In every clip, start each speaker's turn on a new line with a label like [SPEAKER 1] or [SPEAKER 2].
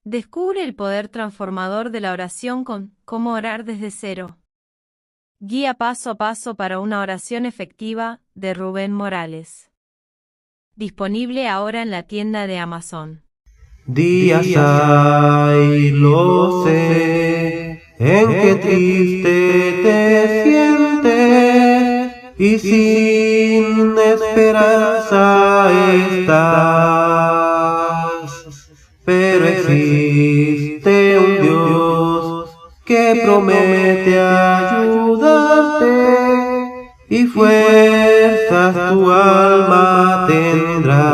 [SPEAKER 1] Descubre el poder transformador de la oración con Cómo orar desde cero. Guía paso a paso para una oración efectiva, de Rubén Morales. Disponible ahora en la tienda de Amazon.
[SPEAKER 2] Días hay, lo sé, en que triste te sientes y sin esperanza estás. Pero existe un Dios que promete ayudarte y fuerzas tu alma tendrá.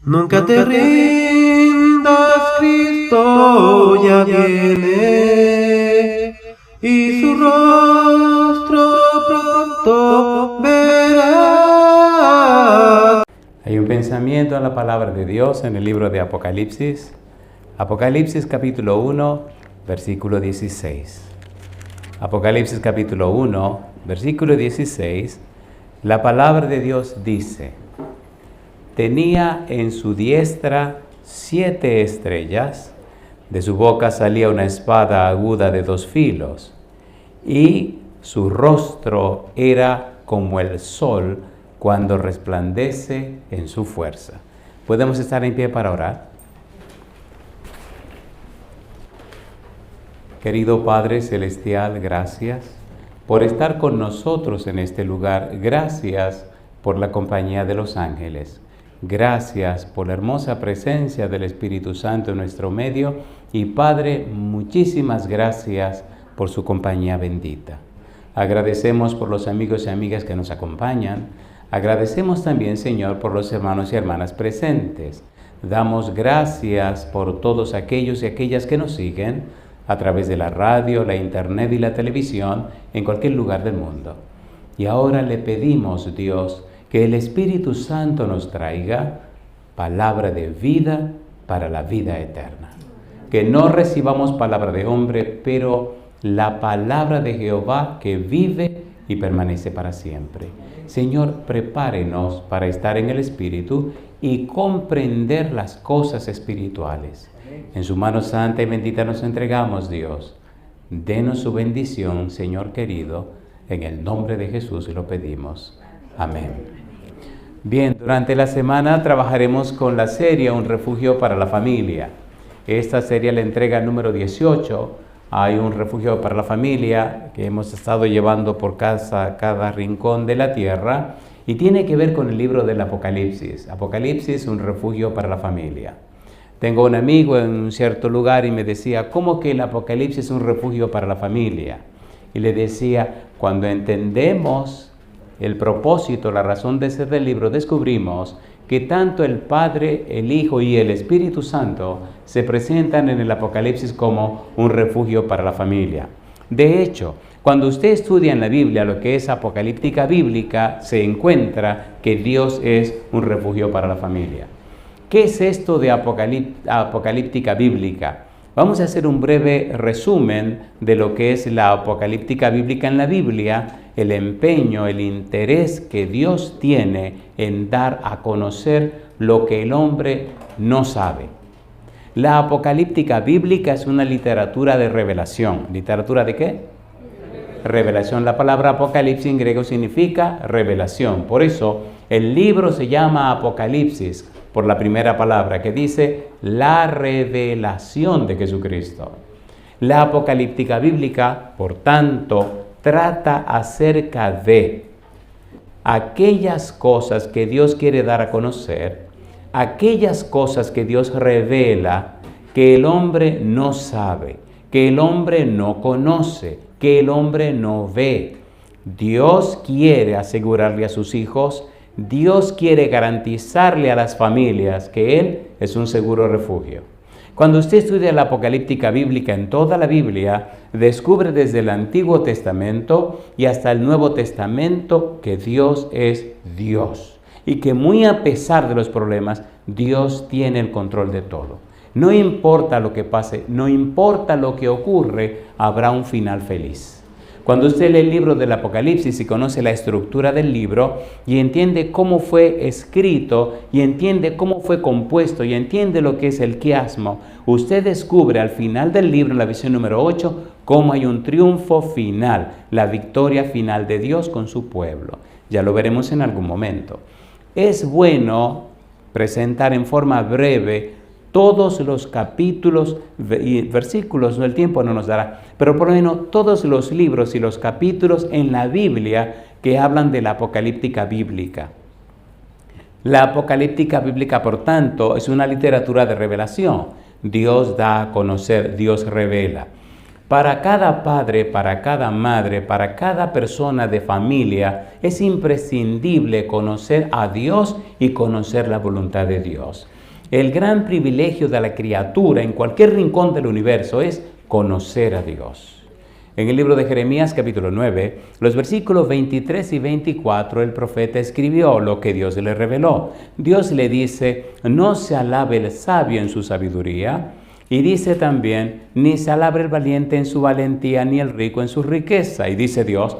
[SPEAKER 2] Nunca te rindas, Cristo ya viene y su rostro pronto verás.
[SPEAKER 3] Hay un pensamiento en la palabra de Dios en el libro de Apocalipsis. Apocalipsis capítulo 1, versículo 16. Apocalipsis capítulo 1, versículo 16. La palabra de Dios dice: tenía en su diestra 7 estrellas, de su boca salía una espada aguda de 2 filos, y su rostro era como el sol cuando resplandece en su fuerza. ¿Podemos estar en pie para orar? Querido Padre Celestial, gracias por estar con nosotros en este lugar. Gracias por la compañía de los ángeles. Gracias por la hermosa presencia del Espíritu Santo en nuestro medio. Y Padre, muchísimas gracias por su compañía bendita. Agradecemos por los amigos y amigas que nos acompañan. Agradecemos también, Señor, por los hermanos y hermanas presentes. Damos gracias por todos aquellos y aquellas que nos siguen a través de la radio, la internet y la televisión en cualquier lugar del mundo. Y ahora le pedimos, Dios, que el Espíritu Santo nos traiga palabra de vida para la vida eterna. Que no recibamos palabra de hombre, pero la palabra de Jehová que vive y permanece para siempre. Señor, prepárenos para estar en el Espíritu y comprender las cosas espirituales. En su mano santa y bendita nos entregamos, Dios. Denos su bendición, Señor querido. En el nombre de Jesús lo pedimos. Amén. Bien, durante la semana trabajaremos con la serie Un refugio para la familia. Esta serie la entrega número 18. Hay un refugio para la familia que hemos estado llevando por cada rincón de la tierra y tiene que ver con el libro del Apocalipsis. Apocalipsis, un refugio para la familia. Tengo un amigo en un cierto lugar y me decía, ¿cómo que el Apocalipsis es un refugio para la familia? Y le decía, cuando entendemos el propósito, la razón de ser del libro, descubrimos que tanto el Padre, el Hijo y el Espíritu Santo se presentan en el Apocalipsis como un refugio para la familia. De hecho, cuando usted estudia en la Biblia lo que es apocalíptica bíblica, se encuentra que Dios es un refugio para la familia. ¿Qué es esto de apocalíptica bíblica? Vamos a hacer un breve resumen de lo que es la apocalíptica bíblica en la Biblia, el empeño, el interés que Dios tiene en dar a conocer lo que el hombre no sabe. La apocalíptica bíblica es una literatura de revelación. ¿Literatura de qué? Revelación. La palabra apocalipsis en griego significa revelación. Por eso el libro se llama Apocalipsis, por la primera palabra que dice la revelación de Jesucristo. La apocalíptica bíblica, por tanto, trata acerca de aquellas cosas que Dios quiere dar a conocer, aquellas cosas que Dios revela que el hombre no sabe, que el hombre no conoce, que el hombre no ve. Dios quiere asegurarle a sus hijos, Dios quiere garantizarle a las familias que Él es un seguro refugio. Cuando usted estudia la apocalíptica bíblica en toda la Biblia, descubre desde el Antiguo Testamento y hasta el Nuevo Testamento que Dios es Dios y que muy a pesar de los problemas, Dios tiene el control de todo. No importa lo que pase, no importa lo que ocurre, habrá un final feliz. Cuando usted lee el libro del Apocalipsis y conoce la estructura del libro y entiende cómo fue escrito y entiende cómo fue compuesto y entiende lo que es el quiasmo, usted descubre al final del libro, en la visión número 8, cómo hay un triunfo final, la victoria final de Dios con su pueblo. Ya lo veremos en algún momento. Es bueno presentar en forma breve todos los capítulos y versículos, el tiempo no nos dará, pero por lo menos todos los libros y los capítulos en la Biblia que hablan de la apocalíptica bíblica. La apocalíptica bíblica, por tanto, es una literatura de revelación. Dios da a conocer, Dios revela. Para cada padre, para cada madre, para cada persona de familia, es imprescindible conocer a Dios y conocer la voluntad de Dios. El gran privilegio de la criatura en cualquier rincón del universo es conocer a Dios. En el libro de Jeremías capítulo 9, los versículos 23 y 24, el profeta escribió lo que Dios le reveló. Dios le dice, no se alabe el sabio en su sabiduría, y dice también, ni se alabe el valiente en su valentía, ni el rico en su riqueza. Y dice Dios,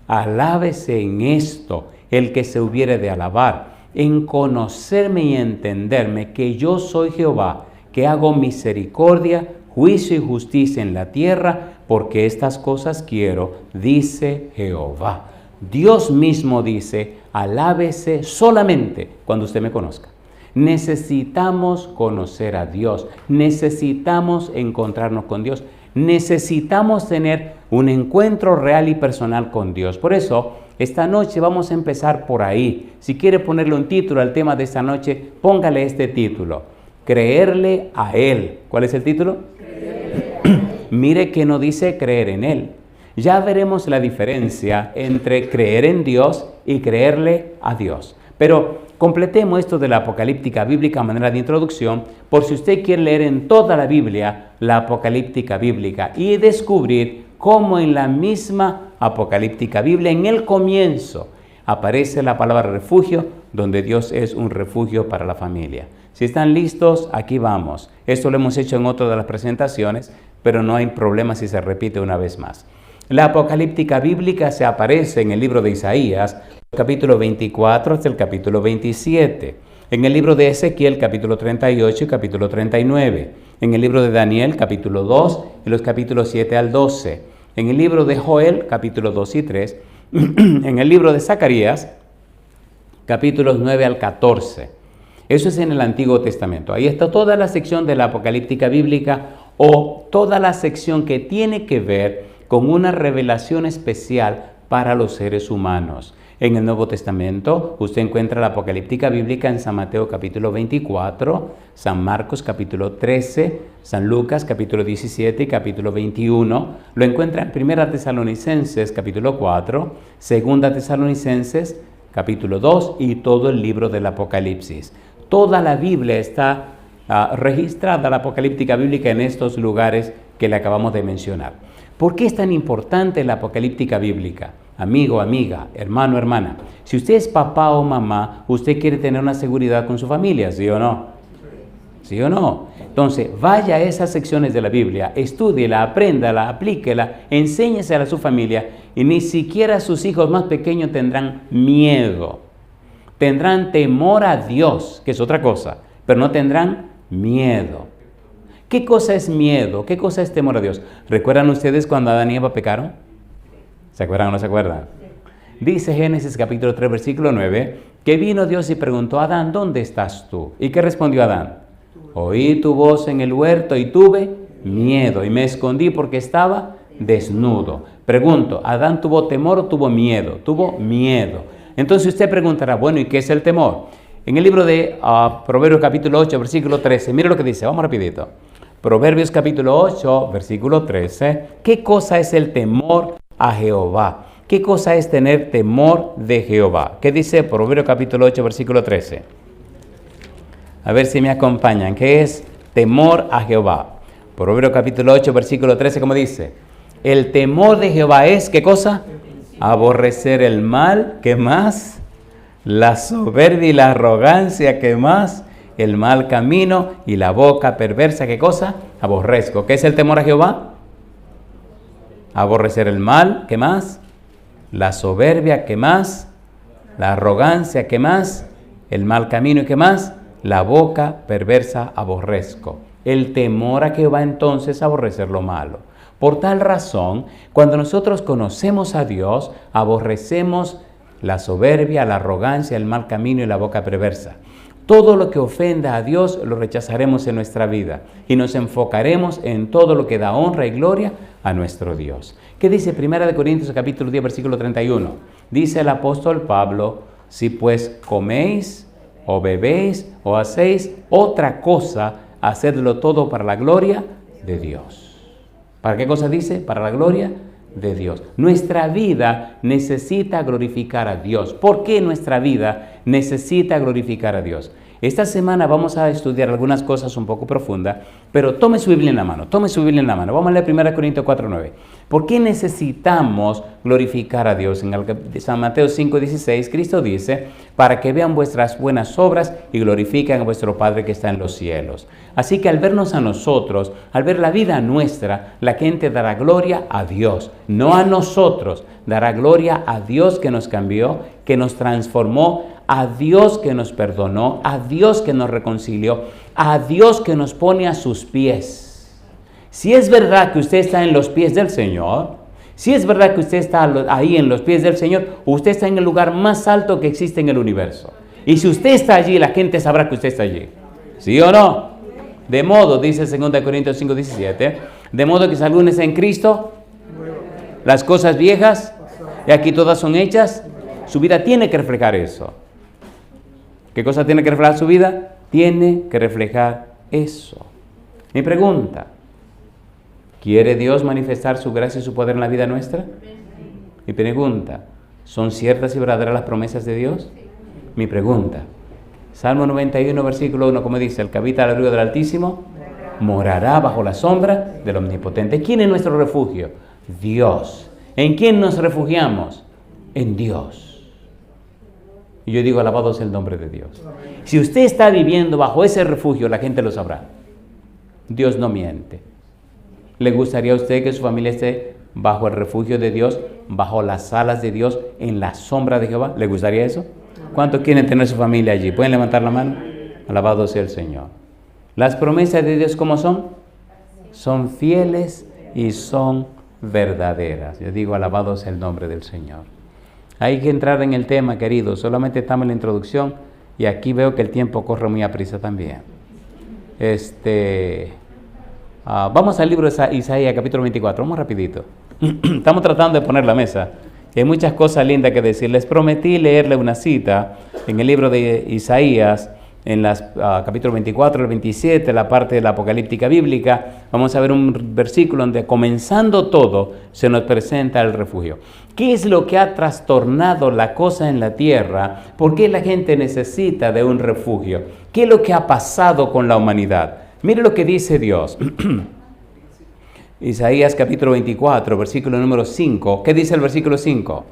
[SPEAKER 3] alábese en esto el que se hubiere de alabar, en conocerme y entenderme que yo soy Jehová, que hago misericordia, juicio y justicia en la tierra, porque estas cosas quiero, dice Jehová. Dios mismo dice, alábese solamente cuando usted me conozca. Necesitamos conocer a Dios, necesitamos encontrarnos con Dios, necesitamos tener un encuentro real y personal con Dios. Por eso, esta noche vamos a empezar por ahí. Si quiere ponerle un título al tema de esta noche, póngale este título, creerle a Él. ¿Cuál es el título? Mire que no dice creer en Él. Ya veremos la diferencia entre creer en Dios y creerle a Dios. Pero completemos esto de la apocalíptica bíblica a manera de introducción, por si usted quiere leer en toda la Biblia la apocalíptica bíblica y descubrir cómo en la misma apocalíptica Biblia, en el comienzo, aparece la palabra refugio, donde Dios es un refugio para la familia. Si están listos, aquí vamos. Esto lo hemos hecho en otra de las presentaciones, pero no hay problema si se repite una vez más. La apocalíptica bíblica se aparece en el libro de Isaías, capítulo 24 hasta el capítulo 27. En el libro de Ezequiel, capítulo 38 y capítulo 39. En el libro de Daniel, capítulo 2 y los capítulos 7 al 12. En el libro de Joel, capítulo 2 y 3. En el libro de Zacarías, capítulos 9 al 14. Eso es en el Antiguo Testamento. Ahí está toda la sección de la apocalíptica bíblica o toda la sección que tiene que ver con una revelación especial para los seres humanos. En el Nuevo Testamento usted encuentra la apocalíptica bíblica en San Mateo capítulo 24, San Marcos capítulo 13, San Lucas capítulo 17 y capítulo 21. Lo encuentra en 1 Tesalonicenses capítulo 4, 2 Tesalonicenses capítulo 2 y todo el libro del Apocalipsis. Toda la Biblia está registrada, la apocalíptica bíblica, en estos lugares que le acabamos de mencionar. ¿Por qué es tan importante la apocalíptica bíblica? Amigo, amiga, hermano, hermana, si usted es papá o mamá, usted quiere tener una seguridad con su familia, ¿sí o no? ¿Sí o no? Entonces, vaya a esas secciones de la Biblia, estúdiela, apréndala, aplíquela, enséñesela a su familia y ni siquiera sus hijos más pequeños tendrán miedo. Tendrán temor a Dios, que es otra cosa, pero no tendrán miedo. ¿Qué cosa es miedo? ¿Qué cosa es temor a Dios? ¿Recuerdan ustedes cuando Adán y Eva pecaron? ¿Se acuerdan o no se acuerdan? Dice Génesis capítulo 3, versículo 9, que vino Dios y preguntó a Adán, ¿dónde estás tú? ¿Y qué respondió Adán? Oí tu voz en el huerto y tuve miedo y me escondí porque estaba desnudo. Pregunto, ¿Adán tuvo temor o tuvo miedo? Tuvo miedo. Entonces usted preguntará, bueno, ¿y qué es el temor? En el libro de Proverbios capítulo 8, versículo 13, mire lo que dice, vamos rapidito. Proverbios capítulo 8, versículo 13, ¿qué cosa es el temor a Jehová? ¿Qué cosa es tener temor de Jehová? ¿Qué dice Proverbios capítulo 8, versículo 13? A ver si me acompañan. ¿Qué es temor a Jehová? Proverbios capítulo 8, versículo 13, ¿cómo dice? El temor de Jehová es, ¿qué cosa? Aborrecer el mal, ¿qué más? La soberbia y la arrogancia, ¿qué más? El mal camino y la boca perversa, ¿qué cosa? Aborrezco. ¿Qué es el temor a Jehová? Aborrecer el mal, ¿qué más? La soberbia, ¿qué más? La arrogancia, ¿qué más? El mal camino, ¿y qué más? La boca perversa aborrezco. El temor a Jehová entonces aborrecer lo malo. Por tal razón, cuando nosotros conocemos a Dios, aborrecemos la soberbia, la arrogancia, el mal camino y la boca perversa. Todo lo que ofenda a Dios lo rechazaremos en nuestra vida y nos enfocaremos en todo lo que da honra y gloria a nuestro Dios. ¿Qué dice 1 Corintios capítulo 10, versículo 31? Dice el apóstol Pablo, si pues coméis o bebéis o hacéis otra cosa, hacedlo todo para la gloria de Dios. ¿Para qué cosa dice? Para la gloria de Dios. Nuestra vida necesita glorificar a Dios. ¿Por qué nuestra vida necesita glorificar a Dios? Esta semana vamos a estudiar algunas cosas un poco profundas, pero tome su Biblia en la mano, Vamos a leer 1 Corintios 4:9. ¿Por qué necesitamos glorificar a Dios? En San Mateo 5:16, Cristo dice, para que vean vuestras buenas obras y glorifiquen a vuestro Padre que está en los cielos. Así que al vernos a nosotros, al ver la vida nuestra, la gente dará gloria a Dios, no a nosotros. Dará gloria a Dios que nos cambió, que nos transformó, a Dios que nos perdonó, a Dios que nos reconcilió, a Dios que nos pone a sus pies. Si es verdad que usted está en los pies del Señor, si es verdad que usted está ahí en los pies del Señor, usted está en el lugar más alto que existe en el universo. Y si usted está allí, la gente sabrá que usted está allí. ¿Sí o no? De modo, dice 2 Corintios 5:17, de modo que si alguno está en Cristo, las cosas viejas, y aquí todas son hechas, su vida tiene que reflejar eso. ¿Qué cosa tiene que reflejar su vida? Tiene que reflejar eso. Mi pregunta, ¿quiere Dios manifestar su gracia y su poder en la vida nuestra? Mi pregunta, ¿son ciertas y verdaderas las promesas de Dios? Mi pregunta, Salmo 91, versículo 1, como dice, el que habita al abrigo del Altísimo morará bajo la sombra del Omnipotente. ¿Quién es nuestro refugio? Dios. ¿En quién nos refugiamos? En Dios. Y yo digo, alabado sea el nombre de Dios. Si usted está viviendo bajo ese refugio, la gente lo sabrá. Dios no miente. ¿Le gustaría a usted que su familia esté bajo el refugio de Dios, bajo las alas de Dios, en la sombra de Jehová? ¿Le gustaría eso? ¿Cuántos quieren tener su familia allí? ¿Pueden levantar la mano? Alabado sea el Señor. Las promesas de Dios, ¿cómo son? Son fieles y son verdaderas. Yo digo, alabado sea el nombre del Señor. Hay que entrar en el tema, queridos. Solamente estamos en la introducción y aquí veo que el tiempo corre muy aprisa también. Vamos al libro de Isaías, capítulo 24. Vamos rapidito. Estamos tratando de poner la mesa. Y hay muchas cosas lindas que decir. Les prometí leerle una cita en el libro de Isaías, en las capítulo 24 al 27, la parte de la apocalíptica bíblica. Vamos a ver un versículo donde, comenzando todo, se nos presenta el refugio. ¿Qué es lo que ha trastornado la cosa en la tierra? ¿Por qué la gente necesita de un refugio? ¿Qué es lo que ha pasado con la humanidad? Mire lo que dice Dios. Isaías capítulo 24, versículo número 5. ¿Qué dice el versículo 5?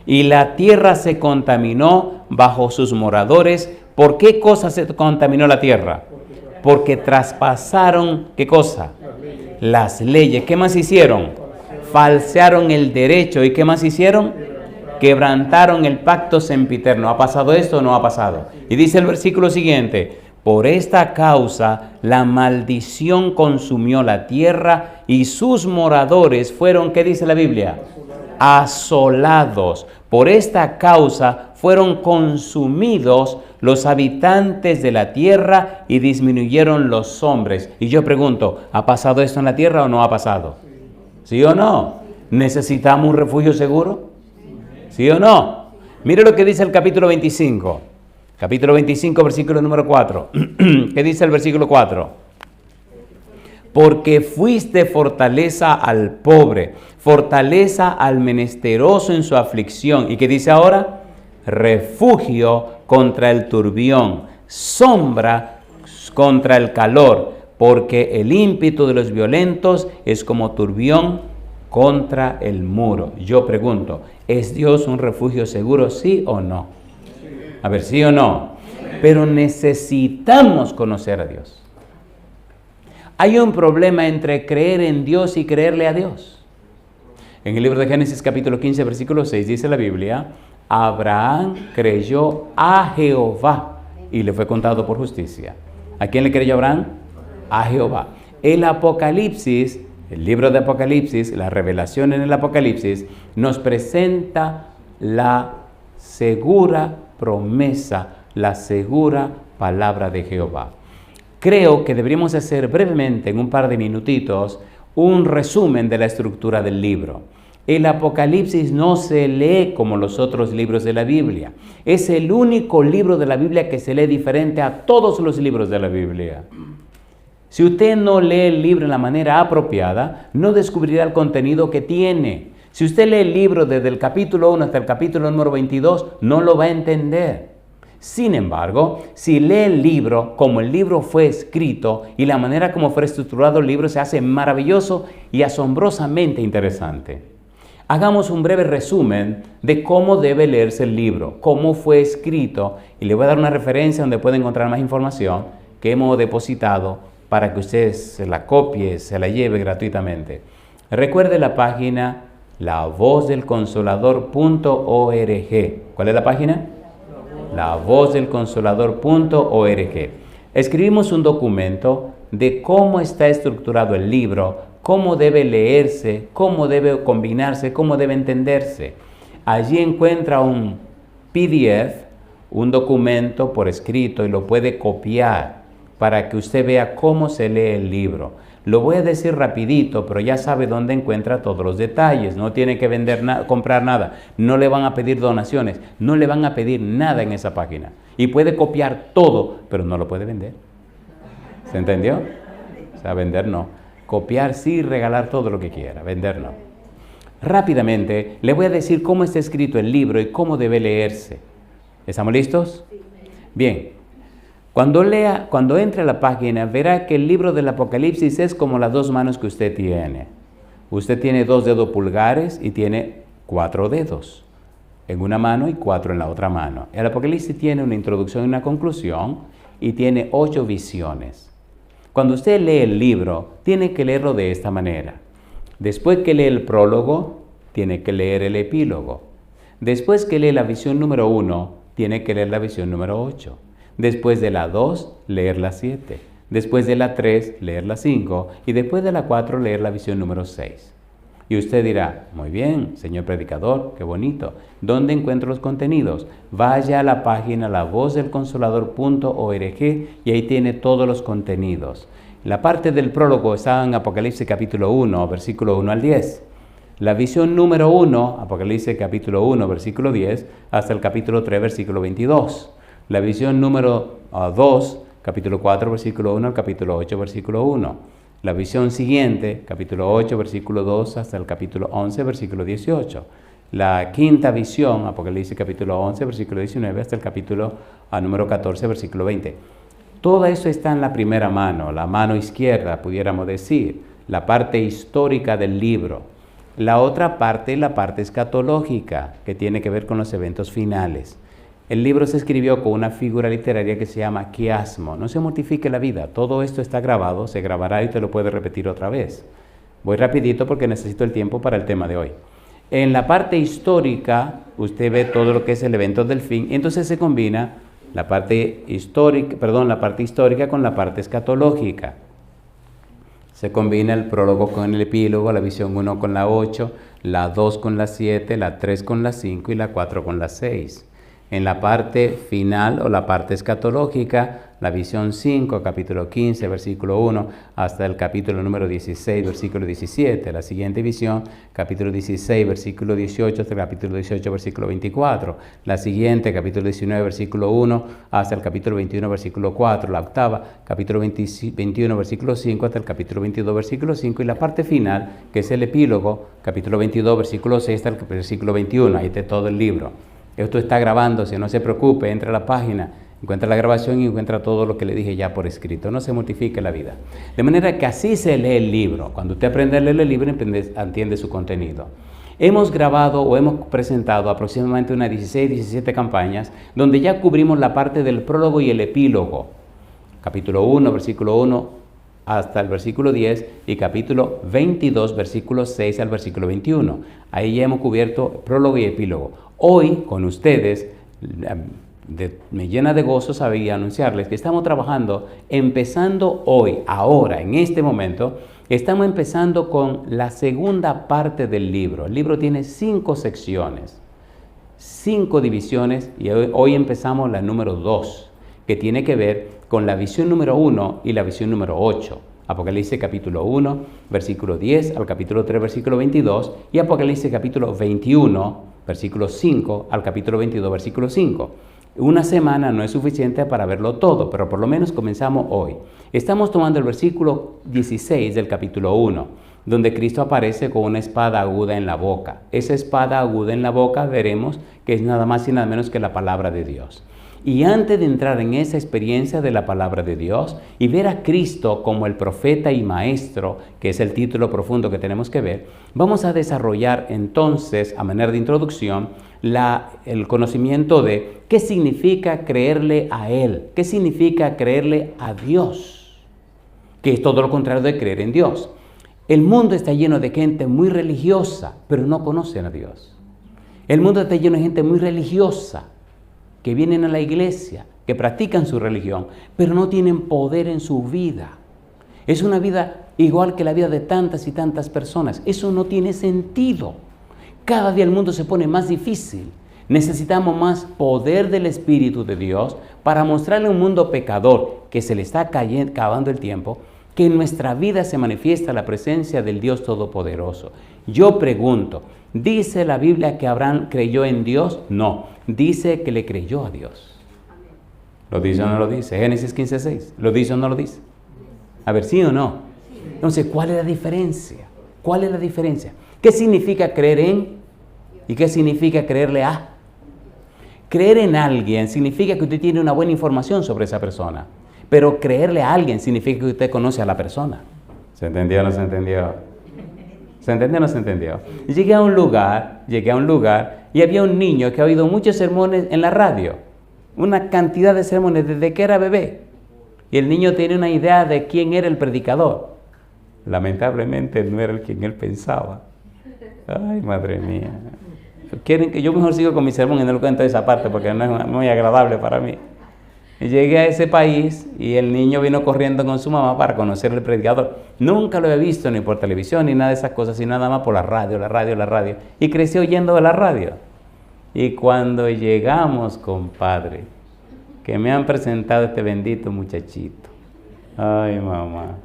[SPEAKER 3] Y la tierra se contaminó bajo sus moradores. ¿Por qué cosa se contaminó la tierra? Porque traspasaron, ¿qué cosa? Las leyes. ¿Qué más hicieron? Falsearon el derecho. ¿Y qué más hicieron? Quebrantaron el pacto sempiterno. ¿Ha pasado esto o no ha pasado? Y dice el versículo siguiente: por esta causa la maldición consumió la tierra y sus moradores fueron, ¿qué dice la Biblia? Asolados. Por esta causa fueron consumidos los habitantes de la tierra y disminuyeron los hombres. Y yo pregunto, ¿ha pasado esto en la tierra o no ha pasado? ¿Sí o no? ¿Necesitamos un refugio seguro? ¿Sí o no? Mire lo que dice el capítulo 25. Capítulo 25, versículo número 4. ¿Qué dice el versículo 4? Porque fuiste fortaleza al pobre, fortaleza al menesteroso en su aflicción. ¿Y qué dice ahora? Refugio contra el turbión, sombra contra el calor, porque el ímpetu de los violentos es como turbión contra el muro. Yo pregunto, ¿es Dios un refugio seguro, sí o no? A ver, ¿sí o no? Pero necesitamos conocer a Dios. Hay un problema entre creer en Dios y creerle a Dios. En el libro de Génesis capítulo 15, versículo 6 dice la Biblia, Abraham creyó a Jehová y le fue contado por justicia. ¿A quién le creyó Abraham? A Jehová. El Apocalipsis, el libro de Apocalipsis, la revelación en el Apocalipsis, nos presenta la segura promesa, la segura palabra de Jehová. Creo que deberíamos hacer brevemente, en un par de minutitos, un resumen de la estructura del libro. El Apocalipsis no se lee como los otros libros de la Biblia. Es el único libro de la Biblia que se lee diferente a todos los libros de la Biblia. Si usted no lee el libro en la manera apropiada, no descubrirá el contenido que tiene. Si usted lee el libro desde el capítulo 1 hasta el capítulo número 22, no lo va a entender. Sin embargo, si lee el libro como el libro fue escrito y la manera como fue estructurado el libro, se hace maravilloso y asombrosamente interesante. Hagamos un breve resumen de cómo debe leerse el libro, cómo fue escrito, y le voy a dar una referencia donde puede encontrar más información que hemos depositado para que usted se la copie, se la lleve gratuitamente. Recuerde la página lavozdelconsolador.org. ¿Cuál es la página? lavozdelconsolador.org. Escribimos un documento de cómo está estructurado el libro, cómo debe leerse, cómo debe combinarse, cómo debe entenderse. Allí encuentra un PDF, un documento por escrito, y lo puede copiar para que usted vea cómo se lee el libro. Lo voy a decir rapidito, pero ya sabe dónde encuentra todos los detalles. No tiene que comprar nada. No le van a pedir donaciones. No le van a pedir nada en esa página. Y puede copiar todo, pero no lo puede vender. ¿Se entendió? O sea, vender no. Copiar sí, regalar todo lo que quiera. Vender no. Rápidamente le voy a decir cómo está escrito el libro y cómo debe leerse. ¿Estamos listos? Bien. Cuando entre a la página, verá que el libro del Apocalipsis es como las dos manos que usted tiene. Usted tiene 2 dedos pulgares y tiene 4 dedos en una mano y 4 en la otra mano. El Apocalipsis tiene una introducción y una conclusión y tiene 8 visiones. Cuando usted lee el libro, tiene que leerlo de esta manera. Después que lee el prólogo, tiene que leer el epílogo. Después que lee la visión número 1, tiene que leer la visión número 8. Después de la 2, leer la 7. Después de la 3, leer la 5. Y después de la 4, leer la visión número 6. Y usted dirá, muy bien, señor predicador, qué bonito. ¿Dónde encuentro los contenidos? Vaya a la página lavozdelconsolador.org y ahí tiene todos los contenidos. La parte del prólogo está en Apocalipsis capítulo 1, versículo 1 al 10. La visión número 1, Apocalipsis capítulo 1, versículo 10, hasta el capítulo 3, versículo 22. La visión número 2, capítulo 4, versículo 1 al capítulo 8, versículo 1. La visión siguiente, capítulo 8, versículo 2 hasta el capítulo 11, versículo 18. La quinta visión, Apocalipsis capítulo 11, versículo 19 hasta el capítulo número 14, versículo 20. Todo eso está en la primera mano, la mano izquierda, pudiéramos decir, la parte histórica del libro. La otra parte, la parte escatológica, que tiene que ver con los eventos finales. El libro se escribió con una figura literaria que se llama quiasmo. No se mortifique la vida, todo esto está grabado, se grabará y te lo puede repetir otra vez. Voy rapidito porque necesito el tiempo para el tema de hoy. En la parte histórica, usted ve todo lo que es el evento del fin, y entonces se combina la parte histórica con la parte escatológica. Se combina el prólogo con el epílogo, la visión 1 con la 8, la 2 con la 7, la 3 con la 5 y la 4 con la 6. En la parte final o la parte escatológica, la visión 5, capítulo 15, versículo 1, hasta el capítulo número 16, versículo 17. La siguiente visión, capítulo 16, versículo 18, hasta el capítulo 18, versículo 24. La siguiente, capítulo 19, versículo 1, hasta el capítulo 21, versículo 4. La octava, capítulo 21, versículo 5, hasta el capítulo 22, versículo 5. Y la parte final, que es el epílogo, capítulo 22, versículo 6, hasta el versículo 21. Ahí está todo el libro. Esto está grabándose, no se preocupe, entra a la página, encuentra la grabación y encuentra todo lo que le dije ya por escrito. No se mortifique la vida. De manera que así se lee el libro. Cuando usted aprende a leer el libro, entiende su contenido. Hemos grabado o hemos presentado aproximadamente unas 16, 17 campañas donde ya cubrimos la parte del prólogo y el epílogo. Capítulo 1, versículo 1 hasta el versículo 10 y capítulo 22, versículo 6 al versículo 21. Ahí ya hemos cubierto prólogo y epílogo. Hoy, con ustedes, me llena de gozo saber y anunciarles que estamos trabajando, empezando hoy, ahora, en este momento, estamos empezando con la segunda parte del libro. El libro tiene 5 secciones, 5 divisiones, y hoy empezamos la número 2, que tiene que ver con la visión número 1 y la visión número 8. Apocalipsis capítulo 1, versículo 10 al capítulo 3, versículo 22, y Apocalipsis capítulo 21, versículo 5 al capítulo 22, versículo 5. Una semana no es suficiente para verlo todo, pero por lo menos comenzamos hoy. Estamos tomando el versículo 16 del capítulo 1, donde Cristo aparece con una espada aguda en la boca. Esa espada aguda en la boca veremos que es nada más y nada menos que la palabra de Dios. Y antes de entrar en esa experiencia de la palabra de Dios y ver a Cristo como el profeta y maestro, que es el título profundo que tenemos que ver, vamos a desarrollar entonces, a manera de introducción, el conocimiento de qué significa creerle a Él, qué significa creerle a Dios, que es todo lo contrario de creer en Dios. El mundo está lleno de gente muy religiosa, pero no conocen a Dios. El mundo está lleno de gente muy religiosa, que vienen a la iglesia, que practican su religión, pero no tienen poder en su vida. Es una vida igual que la vida de tantas y tantas personas. Eso no tiene sentido. Cada día el mundo se pone más difícil. Necesitamos más poder del Espíritu de Dios para mostrarle a un mundo pecador que se le está acabando el tiempo, que en nuestra vida se manifiesta la presencia del Dios Todopoderoso. Yo pregunto, ¿dice la Biblia que Abraham creyó en Dios? No, dice que le creyó a Dios. ¿Lo dice o no lo dice? Génesis 15:6. ¿Lo dice o no lo dice? A ver, ¿sí o no? Entonces, ¿cuál es la diferencia? ¿Cuál es la diferencia? ¿Qué significa creer en y qué significa creerle a? Creer en alguien significa que usted tiene una buena información sobre esa persona, pero creerle a alguien significa que usted conoce a la persona. ¿Se entendió o no se entendió? ¿Se entendió o no se entendió? Llegué a un lugar y había un niño que ha oído muchos sermones en la radio, una cantidad de sermones desde que era bebé, y el niño tenía una idea de quién era el predicador. Lamentablemente no era el quien él pensaba. Ay, madre mía. Quieren que yo mejor sigo con mi sermón y no lo cuento esa parte porque no es muy agradable para mí. Y llegué a ese país y el niño vino corriendo con su mamá para conocer al predicador. Nunca lo he visto ni por televisión ni nada de esas cosas, sino nada más por la radio. Y crecí oyendo de la radio. Y cuando llegamos, compadre, que me han presentado este bendito muchachito. Ay, mamá.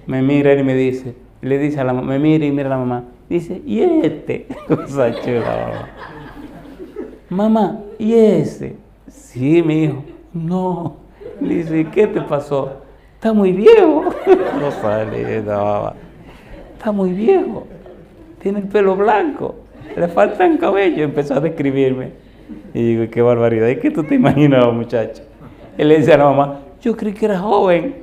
[SPEAKER 3] Me mira y me dice, le dice a la mamá, me mira y mira a la mamá. Dice, ¿y este? Cosa chula, mamá, ¿y ese? Sí, mi hijo. No. Dice, ¿qué te pasó? Está muy viejo. Cosa linda, mamá. Está muy viejo. Tiene el pelo blanco. Le faltan cabello. Empezó a describirme. Y digo, qué barbaridad. ¿Y qué tú te imaginabas, muchacho? Él le dice a la mamá, yo creí que era joven.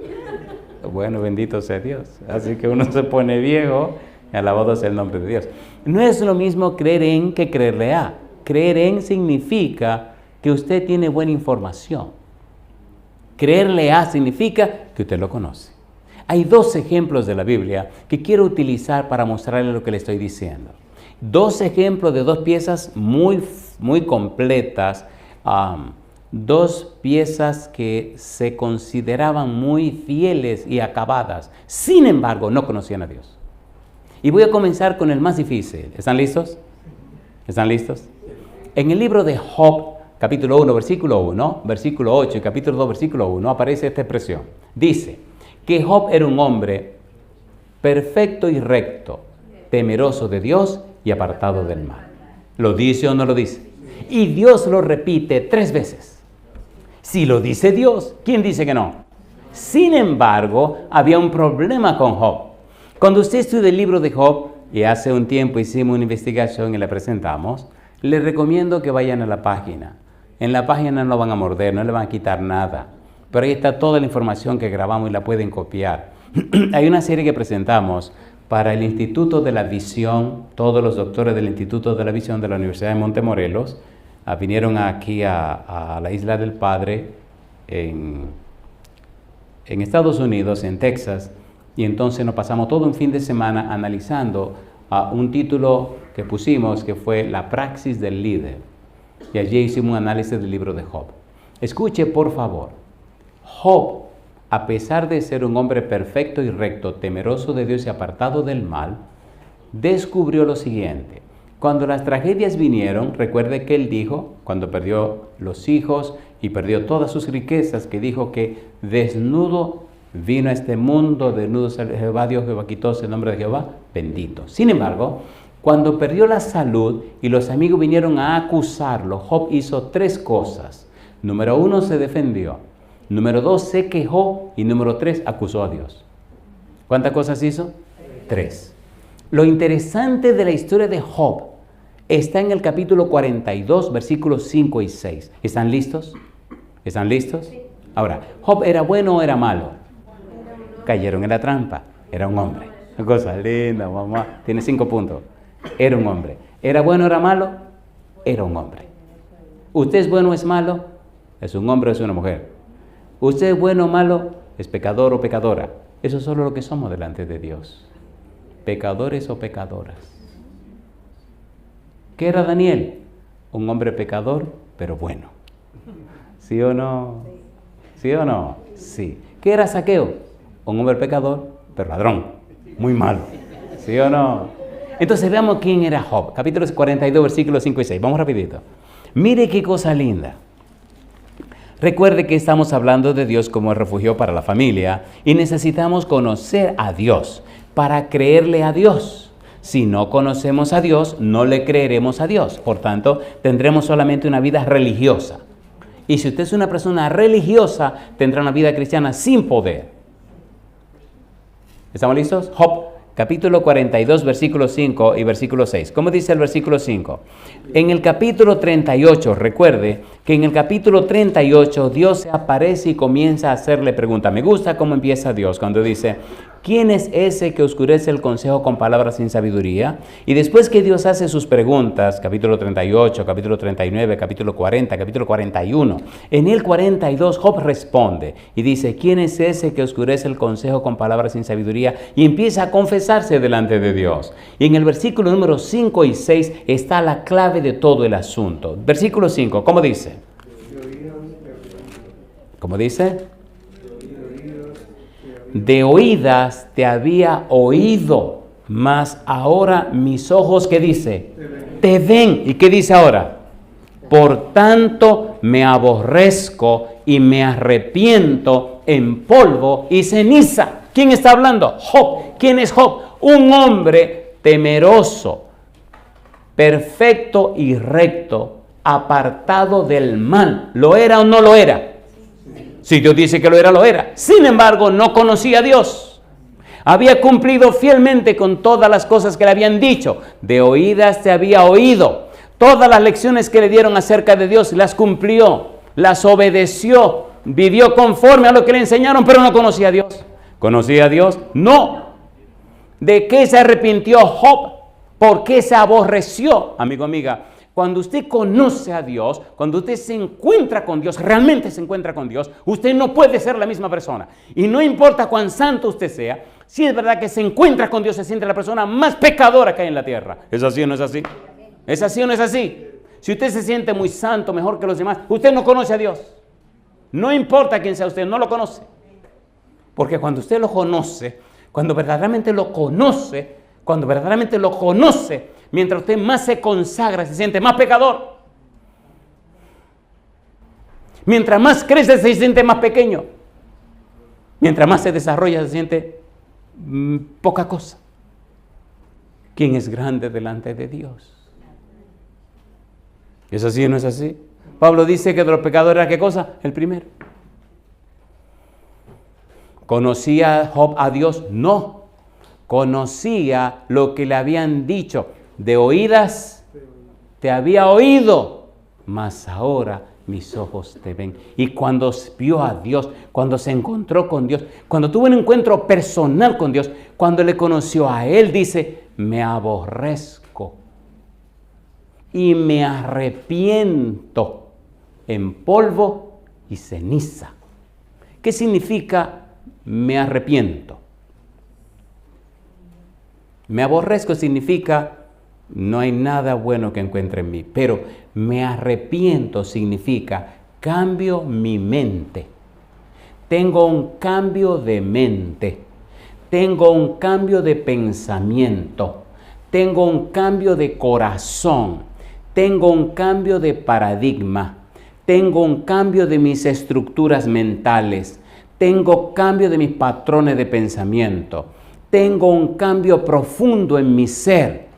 [SPEAKER 3] Bueno, bendito sea Dios. Así que uno se pone viejo. Alabado sea el nombre de Dios. No es lo mismo creer en que creerle a. Creer en significa que usted tiene buena información. Creerle a significa que usted lo conoce. Hay 2 ejemplos de la Biblia que quiero utilizar para mostrarle lo que le estoy diciendo. 2 ejemplos de 2 piezas muy completas. 2 piezas que se consideraban muy fieles y acabadas. Sin embargo, no conocían a Dios. Y voy a comenzar con el más difícil. ¿Están listos? ¿Están listos? En el libro de Job, capítulo 1, versículo 1, versículo 8 y capítulo 2, versículo 1, aparece esta expresión. Dice que Job era un hombre perfecto y recto, temeroso de Dios y apartado del mal. ¿Lo dice o no lo dice? Y Dios lo repite 3 veces. Si lo dice Dios, ¿quién dice que no? Sin embargo, había un problema con Job. Cuando usted estudia el libro de Job, y hace un tiempo hicimos una investigación y la presentamos, les recomiendo que vayan a la página. En la página no lo van a morder, no le van a quitar nada. Pero ahí está toda la información que grabamos y la pueden copiar. Hay una serie que presentamos para el Instituto de la Visión. Todos los doctores del Instituto de la Visión de la Universidad de Montemorelos vinieron aquí a la Isla del Padre en en Estados Unidos, en Texas, y entonces nos pasamos todo un fin de semana analizando un título que pusimos que fue La praxis del líder. Y allí hicimos un análisis del libro de Job. Escuche, por favor. Job, a pesar de ser un hombre perfecto y recto, temeroso de Dios y apartado del mal, descubrió lo siguiente. Cuando las tragedias vinieron, recuerde que él dijo, cuando perdió los hijos y perdió todas sus riquezas, que dijo que desnudo vino a este mundo, desnudo Jehová, Dios Jehová quitó el nombre de Jehová, bendito. Sin embargo, cuando perdió la salud y los amigos vinieron a acusarlo, Job hizo 3 cosas. Número 1, se defendió. Número 2, se quejó. Y número 3, acusó a Dios. ¿Cuántas cosas hizo? 3. Lo interesante de la historia de Job está en el capítulo 42, versículos 5 y 6. ¿Están listos? ¿Están listos? Ahora, ¿Job era bueno o era malo? Cayeron en la trampa. Era un hombre. Una cosa linda, mamá. Tiene 5 puntos. Era un hombre. ¿Era bueno o era malo? Era un hombre. ¿Usted es bueno o es malo? ¿Es un hombre o es una mujer? ¿Usted es bueno o malo? ¿Es pecador o pecadora? Eso es solo lo que somos delante de Dios. Pecadores o pecadoras. ¿Qué era Daniel? Un hombre pecador, pero bueno. ¿Sí o no? ¿Sí o no? Sí. ¿Qué era Zaqueo? Un hombre pecador, pero ladrón. Muy malo. ¿Sí o no? Entonces veamos quién era Job. Capítulo 42, versículos 5 y 6. Vamos rapidito. Mire qué cosa linda. Recuerde que estamos hablando de Dios como el refugio para la familia y necesitamos conocer a Dios para creerle a Dios. Si no conocemos a Dios, no le creeremos a Dios. Por tanto, tendremos solamente una vida religiosa. Y si usted es una persona religiosa, tendrá una vida cristiana sin poder. ¿Estamos listos? Job, capítulo 42, versículo 5 y versículo 6. ¿Cómo dice el versículo 5? En el capítulo 38, recuerde que en el capítulo 38 Dios se aparece y comienza a hacerle preguntas. Me gusta cómo empieza Dios cuando dice, ¿quién es ese que oscurece el consejo con palabras sin sabiduría? Y después que Dios hace sus preguntas, capítulo 38, capítulo 39, capítulo 40, capítulo 41, en el 42 Job responde y dice, ¿quién es ese que oscurece el consejo con palabras sin sabiduría? Y empieza a confesarse delante de Dios. Y en el versículo número 5 y 6 está la clave de todo el asunto. Versículo 5, ¿cómo dice? ¿Cómo dice? De oídas te había oído, mas ahora mis ojos, ¿qué dice? Te ven. ¿Y qué dice ahora? Por tanto me aborrezco y me arrepiento en polvo y ceniza. ¿Quién está hablando? Job. ¿Quién es Job? Un hombre temeroso, perfecto y recto, apartado del mal. ¿Lo era o no lo era? Si Dios dice que lo era, lo era. Sin embargo, no conocía a Dios. Había cumplido fielmente con todas las cosas que le habían dicho. De oídas te había oído. Todas las lecciones que le dieron acerca de Dios las cumplió, las obedeció, vivió conforme a lo que le enseñaron, pero no conocía a Dios. ¿Conocía a Dios? No. ¿De qué se arrepintió Job? ¿Por qué se aborreció? Amigo, amiga, cuando usted conoce a Dios, cuando usted se encuentra con Dios, realmente se encuentra con Dios, usted no puede ser la misma persona. Y no importa cuán santo usted sea, si es verdad que se encuentra con Dios, se siente la persona más pecadora que hay en la tierra. ¿Es así o no es así? ¿Es así o no es así? Si usted se siente muy santo, mejor que los demás, usted no conoce a Dios. No importa quién sea usted, no lo conoce. Porque cuando usted lo conoce, cuando verdaderamente lo conoce, mientras usted más se consagra, se siente más pecador. Mientras más crece, se siente más pequeño. Mientras más se desarrolla, se siente poca cosa. ¿Quién es grande delante de Dios? ¿Es así o no es así? Pablo dice que de los pecadores era ¿qué cosa? El primero. ¿Conocía Job a Dios? No. Conocía lo que le habían dicho. De oídas te había oído, mas ahora mis ojos te ven. Y cuando vio a Dios, cuando se encontró con Dios, cuando tuvo un encuentro personal con Dios, cuando le conoció a Él, dice, me aborrezco y me arrepiento en polvo y ceniza. ¿Qué significa me arrepiento. Me aborrezco significa no hay nada bueno que encuentre en mí, pero me arrepiento significa cambio mi mente. Tengo un cambio de mente, tengo un cambio de pensamiento, tengo un cambio de corazón, tengo un cambio de paradigma, tengo un cambio de mis estructuras mentales, tengo cambio de mis patrones de pensamiento, tengo un cambio profundo en mi ser,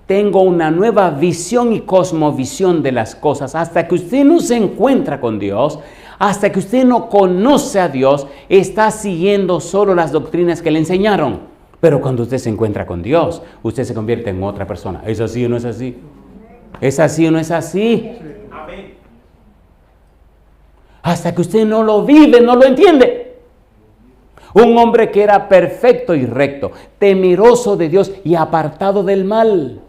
[SPEAKER 3] tengo una nueva visión y cosmovisión de las cosas. Hasta que usted no se encuentra con Dios, hasta que usted no conoce a Dios, está siguiendo solo las doctrinas que le enseñaron. Pero cuando usted se encuentra con Dios, usted se convierte en otra persona. ¿Es así o no es así? ¿Es así o no es así?
[SPEAKER 2] Amén.
[SPEAKER 3] Hasta que usted no lo vive, no lo entiende. Un hombre que era perfecto y recto, temeroso de Dios y apartado del mal.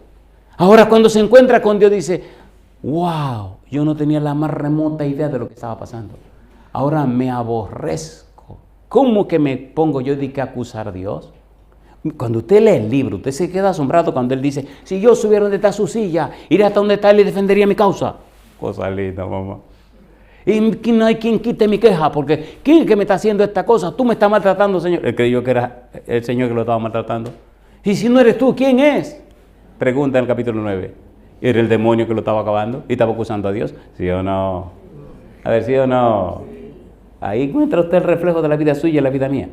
[SPEAKER 3] Ahora cuando se encuentra con Dios dice, wow, yo no tenía la más remota idea de lo que estaba pasando. Ahora me aborrezco. ¿Cómo que me pongo yo de que acusar a Dios? Cuando usted lee el libro, usted se queda asombrado cuando él dice, si yo supiera dónde está su silla, iré hasta donde está él y defendería mi causa. Cosa linda, mamá. Y no hay quien quite mi queja, porque ¿quién es que me está haciendo esta cosa? Tú me estás maltratando, Señor. Él creyó que era el Señor que lo estaba maltratando. Y si no eres tú, ¿quién es? Pregunta en el capítulo 9. ¿Era el demonio que lo estaba acabando y estaba acusando a Dios? ¿Sí o no? A ver, ¿sí o no? Ahí encuentra usted el reflejo de la vida suya y la vida mía.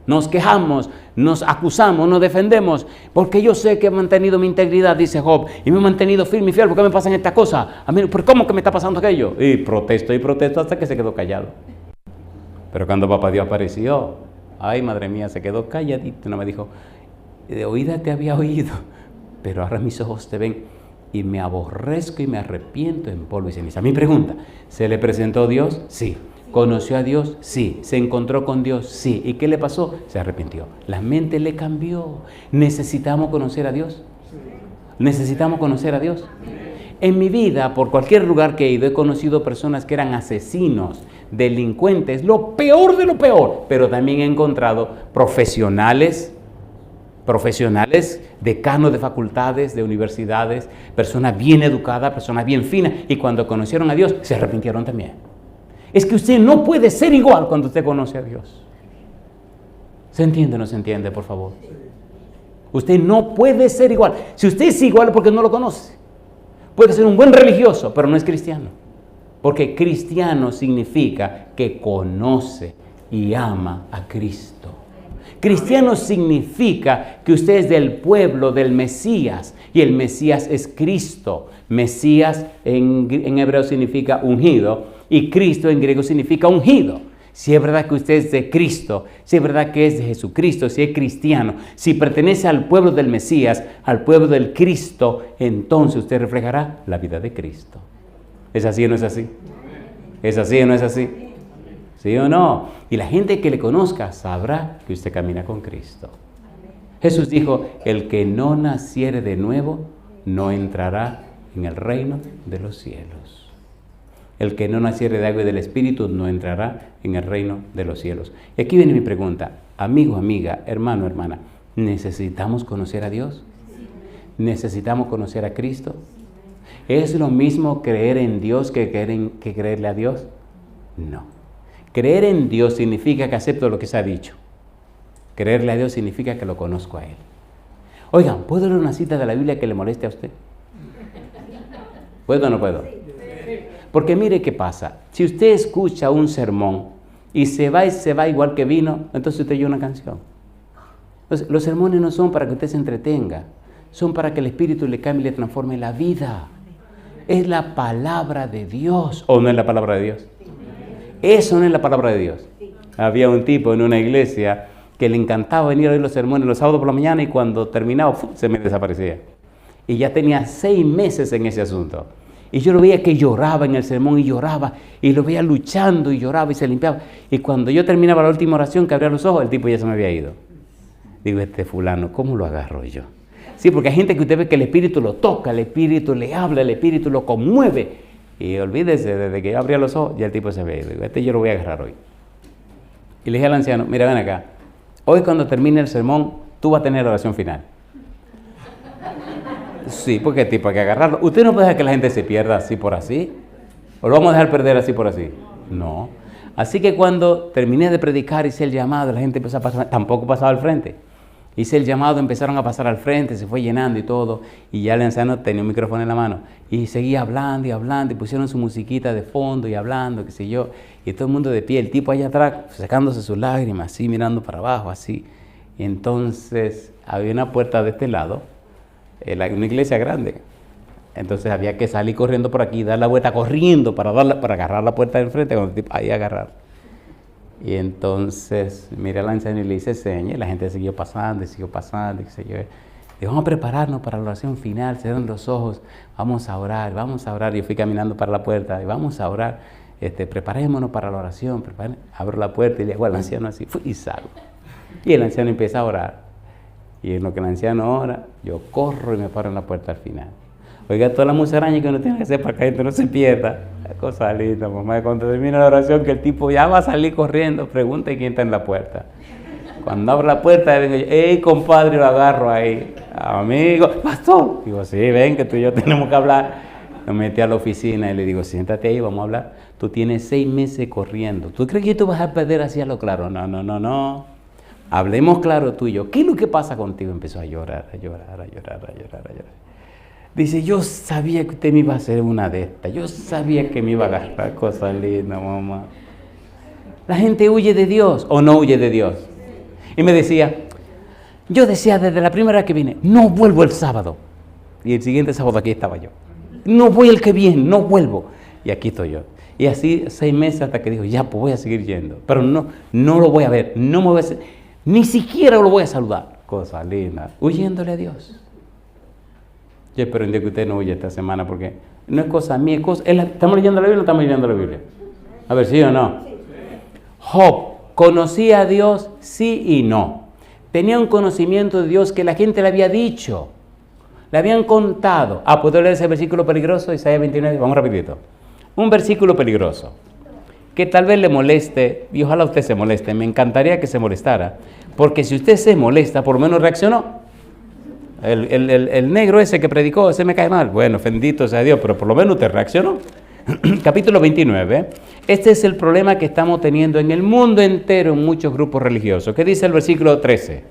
[SPEAKER 3] Nos quejamos, nos acusamos, nos defendemos, porque yo sé que he mantenido mi integridad, dice Job, y me he mantenido firme y fiel. ¿Por qué me pasan estas cosas? A mí, ¿por cómo que me está pasando aquello? Y protesto hasta que se quedó callado. Pero cuando papá Dios apareció, ay, madre mía, se quedó calladito, no me dijo, de oída te había oído, pero ahora mis ojos te ven y me aborrezco y me arrepiento en polvo y ceniza. Mi pregunta, ¿se le presentó Dios? Sí. ¿Conoció a Dios? Sí. ¿Se encontró con Dios? Sí. ¿Y qué le pasó? Se arrepintió. La mente le cambió. ¿Necesitamos conocer a Dios? ¿Necesitamos conocer a Dios? En mi vida, por cualquier lugar que he ido, he conocido personas que eran asesinos, delincuentes, lo peor de lo peor, pero también he encontrado profesionales, decanos de facultades, de universidades, personas bien educadas, personas bien finas, y cuando conocieron a Dios, se arrepintieron también. Es que usted no puede ser igual cuando usted conoce a Dios. ¿Se entiende o no se entiende, por favor? Usted no puede ser igual. Si usted es igual es porque no lo conoce. Puede ser un buen religioso, pero no es cristiano. Porque cristiano significa que conoce y ama a Cristo. Cristiano significa que usted es del pueblo del Mesías, y el Mesías es Cristo. Mesías en hebreo significa ungido, y Cristo en griego significa ungido. Si es verdad que usted es de Cristo, si es verdad que es de Jesucristo, si es cristiano, si pertenece al pueblo del Mesías, al pueblo del Cristo, entonces usted reflejará la vida de Cristo. ¿Es así o no es así? ¿Es así o no es así? ¿Sí o no? Y la gente que le conozca sabrá que usted camina con Cristo. Jesús dijo, el que no naciere de nuevo no entrará en el reino de los cielos. El que no naciere de agua y del Espíritu no entrará en el reino de los cielos. Y aquí viene mi pregunta, amigo, amiga, hermano, hermana, ¿necesitamos conocer a Dios? ¿Necesitamos conocer a Cristo? ¿Es lo mismo creer en Dios que creerle a Dios? No. Creer en Dios significa que acepto lo que se ha dicho. Creerle a Dios significa que lo conozco a Él. Oigan, ¿puedo leer una cita de la Biblia que le moleste a usted? ¿Puedo o no puedo? Porque mire qué pasa. Si usted escucha un sermón y se va igual que vino, entonces usted oye una canción. Entonces, los sermones no son para que usted se entretenga, son para que el Espíritu le cambie y le transforme la vida. Es la palabra de Dios. ¿O no es la palabra de Dios? Eso no es la palabra de Dios. Había un tipo en una iglesia que le encantaba venir a oír los sermones los sábados por la mañana, y cuando terminaba, se me desaparecía. Y ya tenía 6 meses en ese asunto. Y yo lo veía que lloraba en el sermón, y lloraba, y lo veía luchando, y lloraba, y se limpiaba. Y cuando yo terminaba la última oración, que abría los ojos, el tipo ya se me había ido. Digo, este fulano, ¿cómo lo agarro yo? Sí, porque hay gente que usted ve que el Espíritu lo toca, el Espíritu le habla, el Espíritu lo conmueve. Y olvídese, desde que yo abría los ojos, ya el tipo se había ido. Digo, este yo lo voy a agarrar hoy. Y le dije al anciano, mira, ven acá, hoy cuando termine el sermón, tú vas a tener la oración final. Sí, porque tipo hay que agarrarlo. Usted no puede dejar que la gente se pierda así por así. ¿O lo vamos a dejar perder así por así? No. Así que cuando terminé de predicar, hice el llamado, la gente empezó a pasar, tampoco pasaba al frente. Hice el llamado, empezaron a pasar al frente, se fue llenando y todo. Y ya el anciano tenía un micrófono en la mano. Y seguía hablando y hablando, y pusieron su musiquita de fondo y hablando, qué sé yo. Y todo el mundo de pie, el tipo allá atrás, secándose sus lágrimas, así, mirando para abajo, así. Y entonces había una puerta de este lado, una iglesia grande. Entonces había que salir corriendo por aquí, dar la vuelta corriendo para agarrar la puerta de enfrente, cuando el tipo ahí agarrar. Y entonces miré al anciano y le hice señas, y la gente siguió pasando, qué sé yo. Y vamos a prepararnos para la oración final, cierren los ojos, vamos a orar. Yo fui caminando para la puerta y vamos a orar, preparémonos para la oración, abro la puerta y le digo al anciano así, y salgo. Y el anciano empieza a orar. Y en lo que el anciano ora, yo corro y me paro en la puerta al final. Oiga, toda la musaraña que uno tiene que hacer para que la gente no se pierda. Cosa linda, mamá. Cuando termina la oración, que el tipo ya va a salir corriendo, pregunta quién está en la puerta. Cuando abro la puerta, vengo yo, ¡ey, compadre! Lo agarro ahí. Amigo, pastor. Digo, sí, ven, que tú y yo tenemos que hablar. Me metí a la oficina y le digo, siéntate ahí, vamos a hablar. Tú tienes 6 meses corriendo. ¿Tú crees que tú vas a perder así a lo claro? No. Hablemos claro tú y yo. ¿Qué es lo que pasa contigo? Empezó a llorar. Dice, yo sabía que usted me iba a hacer una de estas. Yo sabía que me iba a agarrar cosas lindas, mamá. La gente huye de Dios o no huye de Dios. Y me decía, yo decía desde la primera vez que vine, no vuelvo el sábado. Y el siguiente sábado aquí estaba yo. No voy el que viene, no vuelvo. Y aquí estoy yo. Y así 6 meses hasta que dijo, ya, pues voy a seguir yendo. Pero no lo voy a ver, no me voy a hacer, ni siquiera lo voy a saludar. Cosa linda. Huyéndole a Dios. Yo espero en Dios que usted no huya esta semana porque no es cosa mía, es cosa... ¿Estamos leyendo la Biblia o no estamos leyendo la Biblia? A ver, ¿sí o no? Job conocía a Dios, sí y no. Tenía un conocimiento de Dios que la gente le había dicho, le habían contado. ¿Puedo leer ese versículo peligroso? Isaías 29, vamos rapidito. Un versículo peligroso que tal vez le moleste, y ojalá usted se moleste, me encantaría que se molestara, porque si usted se molesta, por lo menos reaccionó. El negro ese que predicó, ese me cae mal. Bueno, bendito sea Dios, pero por lo menos usted reaccionó. Capítulo 29. Este es el problema que estamos teniendo en el mundo entero en muchos grupos religiosos. ¿Qué dice el versículo 13?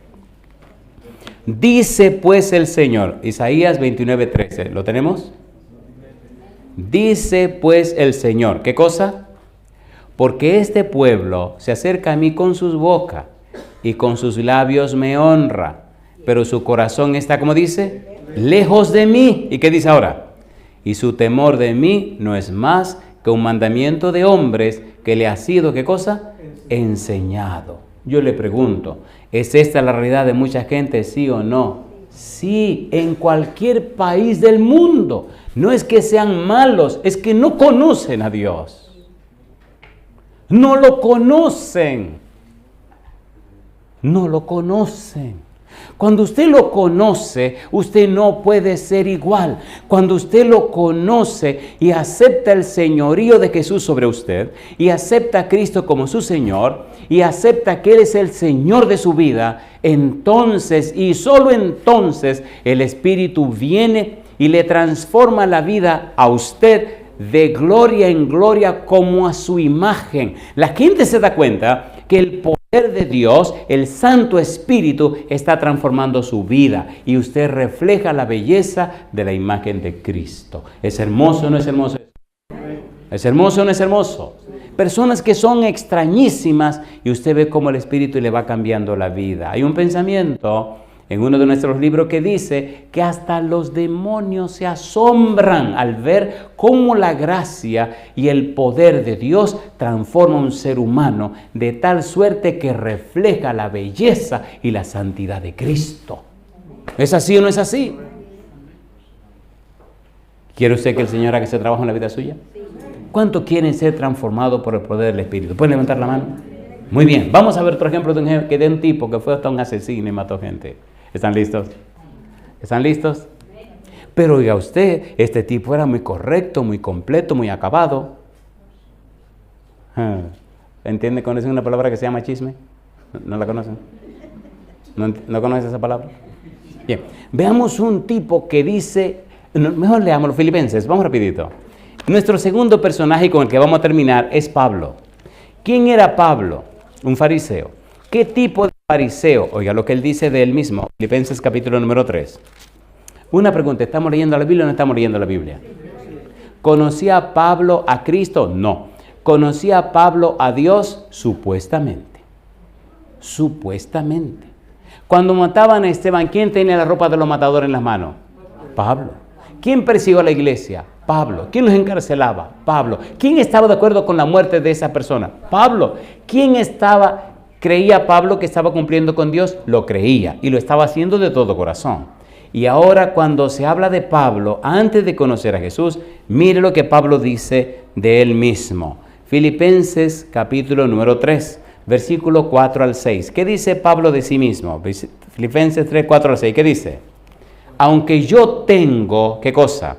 [SPEAKER 3] Dice pues el Señor, Isaías 29, 13. ¿Lo tenemos? Dice pues el Señor. ¿Qué cosa? Porque este pueblo se acerca a mí con sus bocas y con sus labios me honra. Pero su corazón está, como dice, lejos de mí. ¿Y qué dice ahora? Y su temor de mí no es más que un mandamiento de hombres que le ha sido, ¿qué cosa? Enseñado. Yo le pregunto, ¿es esta la realidad de mucha gente, sí o no? Sí, en cualquier país del mundo. No es que sean malos, es que no conocen a Dios. No lo conocen. No lo conocen. Cuando usted lo conoce, usted no puede ser igual. Cuando usted lo conoce y acepta el señorío de Jesús sobre usted, y acepta a Cristo como su Señor, y acepta que Él es el Señor de su vida, entonces y solo entonces el Espíritu viene y le transforma la vida a usted de gloria en gloria como a su imagen. La gente se da cuenta que el poder de Dios, el Santo Espíritu, está transformando su vida y usted refleja la belleza de la imagen de Cristo. ¿Es hermoso o no es hermoso? ¿Es hermoso o no es hermoso? Personas que son extrañísimas y usted ve cómo el Espíritu le va cambiando la vida. Hay un pensamiento en uno de nuestros libros que dice que hasta los demonios se asombran al ver cómo la gracia y el poder de Dios transforma a un ser humano de tal suerte que refleja la belleza y la santidad de Cristo. ¿Es así o no es así? ¿Quiere usted que el Señor haga ese trabajo en la vida suya? ¿Cuántos quieren ser transformados por el poder del Espíritu? ¿Pueden levantar la mano? Muy bien. Vamos a ver otro ejemplo de un tipo que fue hasta un asesino y mató gente. ¿Están listos? ¿Están listos? Pero oiga usted, este tipo era muy correcto, muy completo, muy acabado. ¿Entienden? ¿Conocen una palabra que se llama chisme? ¿No la conocen? ¿No conocen esa palabra? Bien, veamos un tipo que dice, mejor leamos los Filipenses, vamos rapidito. Nuestro segundo personaje con el que vamos a terminar es Pablo. ¿Quién era Pablo? Un fariseo. ¿Qué tipo de fariseo? Oiga lo que él dice de él mismo, Filipenses capítulo número 3. Una pregunta, ¿estamos leyendo la Biblia o no estamos leyendo la Biblia? ¿Conocía Pablo a Cristo? No. ¿Conocía Pablo a Dios? Supuestamente. Supuestamente. Cuando mataban a Esteban, ¿quién tenía la ropa de los matadores en las manos? Pablo. ¿Quién persiguió a la iglesia? Pablo. ¿Quién los encarcelaba? Pablo. ¿Quién estaba de acuerdo con la muerte de esa persona? Pablo. ¿Quién creía Pablo que estaba cumpliendo con Dios? Lo creía y lo estaba haciendo de todo corazón. Y ahora cuando se habla de Pablo, antes de conocer a Jesús, mire lo que Pablo dice de él mismo. Filipenses capítulo número 3, versículo 4 al 6. ¿Qué dice Pablo de sí mismo? Filipenses 3, 4 al 6. ¿Qué dice? Aunque yo tengo, ¿qué cosa?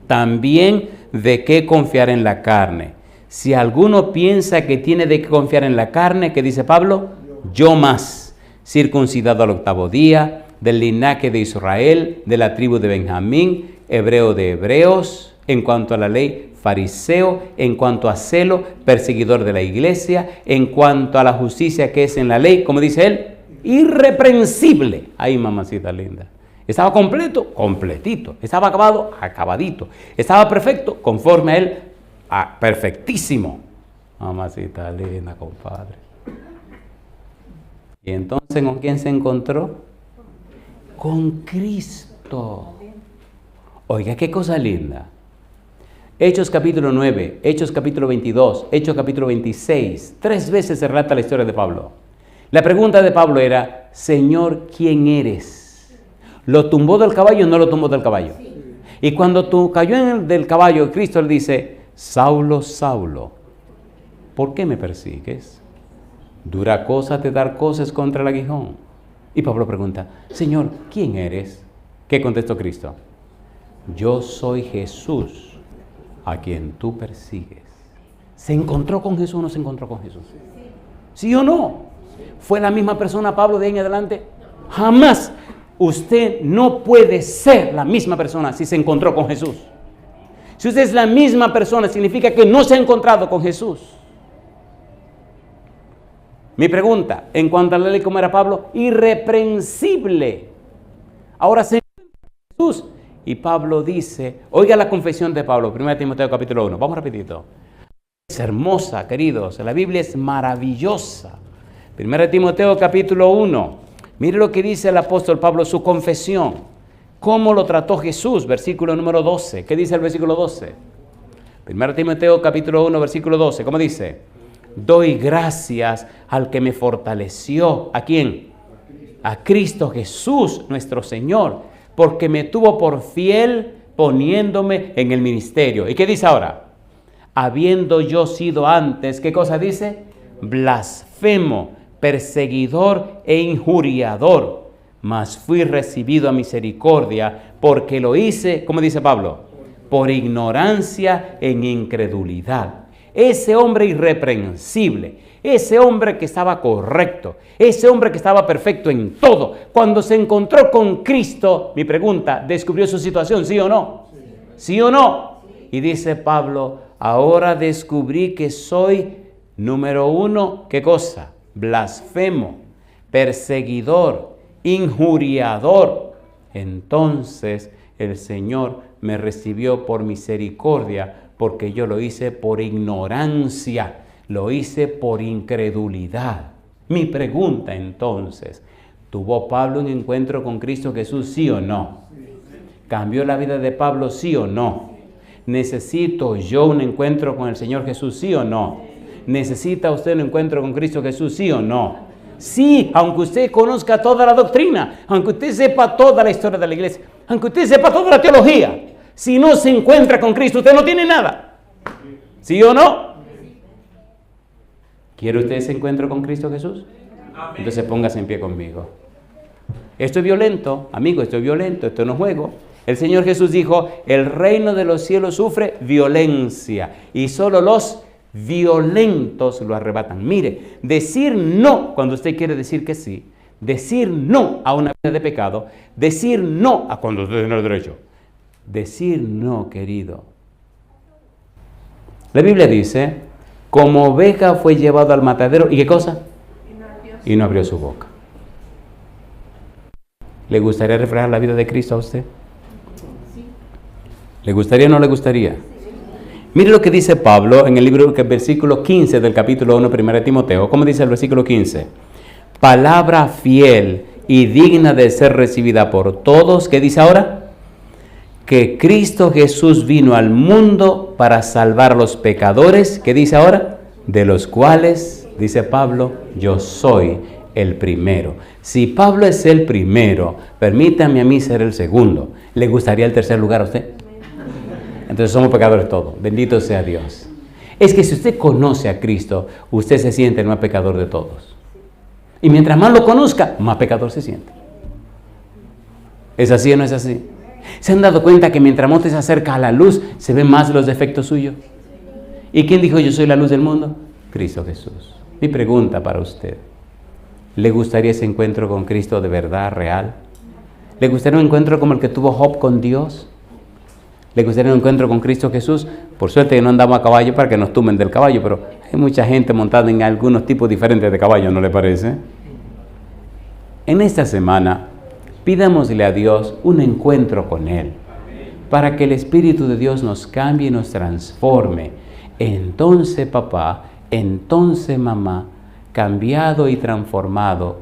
[SPEAKER 3] También de qué confiar en la carne. Si alguno piensa que tiene de qué confiar en la carne, ¿qué dice Pablo? Yo más, circuncidado al 8º día, del linaje de Israel, de la tribu de Benjamín, hebreo de hebreos, en cuanto a la ley, fariseo, en cuanto a celo, perseguidor de la iglesia, en cuanto a la justicia que es en la ley, como dice él, irreprensible. Ay, mamacita linda. Estaba completo, completito. Estaba acabado, acabadito. Estaba perfecto, conforme a él, perfectísimo. Mamacita linda, compadre. Y entonces, ¿con quién se encontró? Con Cristo. Oiga, qué cosa linda. Hechos capítulo 9, Hechos capítulo 22, Hechos capítulo 26. 3 veces se relata la historia de Pablo. La pregunta de Pablo era, Señor, ¿quién eres? ¿Lo tumbó del caballo o no lo tumbó del caballo? Sí. Y cuando cayó del caballo, Cristo le dice, Saulo, Saulo, ¿por qué me persigues? Dura cosa te dar cosas contra el aguijón. Y Pablo pregunta, Señor, ¿quién eres? ¿Qué contestó Cristo? Yo soy Jesús, a quien tú persigues. ¿Se encontró con Jesús o no se encontró con Jesús? ¿Sí o no? ¿Fue la misma persona Pablo de ahí en adelante? Jamás. Usted no puede ser la misma persona si se encontró con Jesús. Si usted es la misma persona, significa que no se ha encontrado con Jesús. Mi pregunta, en cuanto a la ley, ¿cómo era Pablo? Irreprensible. Ahora se encuentra con Jesús. Y Pablo dice, oiga la confesión de Pablo, 1 Timoteo capítulo 1, vamos rapidito. Es hermosa, queridos, la Biblia es maravillosa. 1 Timoteo capítulo 1, mire lo que dice el apóstol Pablo, su confesión. ¿Cómo lo trató Jesús? Versículo número 12. ¿Qué dice el versículo 12? 1 Timoteo capítulo 1, versículo 12. ¿Cómo dice? Doy gracias al que me fortaleció. ¿A quién? A Cristo Jesús, nuestro Señor, porque me tuvo por fiel poniéndome en el ministerio. ¿Y qué dice ahora? Habiendo yo sido antes, ¿qué cosa dice? Blasfemo, perseguidor e injuriador, mas fui recibido a misericordia, porque lo hice, ¿cómo dice Pablo? Por ignorancia en incredulidad. Ese hombre irreprensible, ese hombre que estaba correcto, ese hombre que estaba perfecto en todo, cuando se encontró con Cristo, mi pregunta, ¿descubrió su situación, sí o no? ¿Sí o no? Y dice Pablo, ahora descubrí que soy, número 1, ¿qué cosa? Blasfemo, perseguidor, injuriador. Entonces el Señor me recibió por misericordia, porque yo lo hice por ignorancia, lo hice por incredulidad. Mi pregunta entonces, ¿tuvo Pablo un encuentro con Cristo Jesús, sí o no? ¿Cambió la vida de Pablo, sí o no? ¿Necesito yo un encuentro con el Señor Jesús, sí o no? ¿Necesita usted un encuentro con Cristo Jesús, sí o no? Sí, aunque usted conozca toda la doctrina, aunque usted sepa toda la historia de la iglesia, aunque usted sepa toda la teología, si no se encuentra con Cristo, usted no tiene nada. ¿Sí o no? ¿Quiere usted ese encuentro con Cristo Jesús? Entonces póngase en pie conmigo. Esto es violento, amigo, esto es violento, esto no es juego. El Señor Jesús dijo, el reino de los cielos sufre violencia y solo los violentos lo arrebatan. Mire, decir no cuando usted quiere decir que sí, decir no a una vida de pecado, decir no a cuando usted tiene el derecho. Decir no, querido. La Biblia dice, como oveja fue llevado al matadero, ¿y qué cosa? Y no abrió su boca. ¿Le gustaría reflejar la vida de Cristo a usted? ¿Le gustaría o no le gustaría? Mire lo que dice Pablo en el libro, versículo 15 del capítulo 1, 1 Timoteo. ¿Cómo dice el versículo 15? Palabra fiel y digna de ser recibida por todos. ¿Qué dice ahora? Que Cristo Jesús vino al mundo para salvar a los pecadores. ¿Qué dice ahora? De los cuales, dice Pablo, yo soy el primero. Si Pablo es el primero, permítame a mí ser el segundo. ¿Le gustaría el tercer lugar a usted? Entonces somos pecadores todos. Bendito sea Dios. Es que si usted conoce a Cristo, usted se siente el más pecador de todos. Y mientras más lo conozca, más pecador se siente. ¿Es así o no es así? ¿Se han dado cuenta que mientras más usted se acerca a la luz, se ven más los defectos suyos? ¿Y quién dijo yo soy la luz del mundo? Cristo Jesús. Mi pregunta para usted. ¿Le gustaría ese encuentro con Cristo de verdad, real? ¿Le gustaría un encuentro como el que tuvo Job con Dios? ¿Le gustaría un encuentro con Cristo Jesús? Por suerte que no andamos a caballo para que nos tumben del caballo, pero hay mucha gente montada en algunos tipos diferentes de caballo, ¿no le parece? En esta semana, pidámosle a Dios un encuentro con Él, para que el Espíritu de Dios nos cambie y nos transforme. Entonces, papá, entonces, mamá, cambiada y transformada,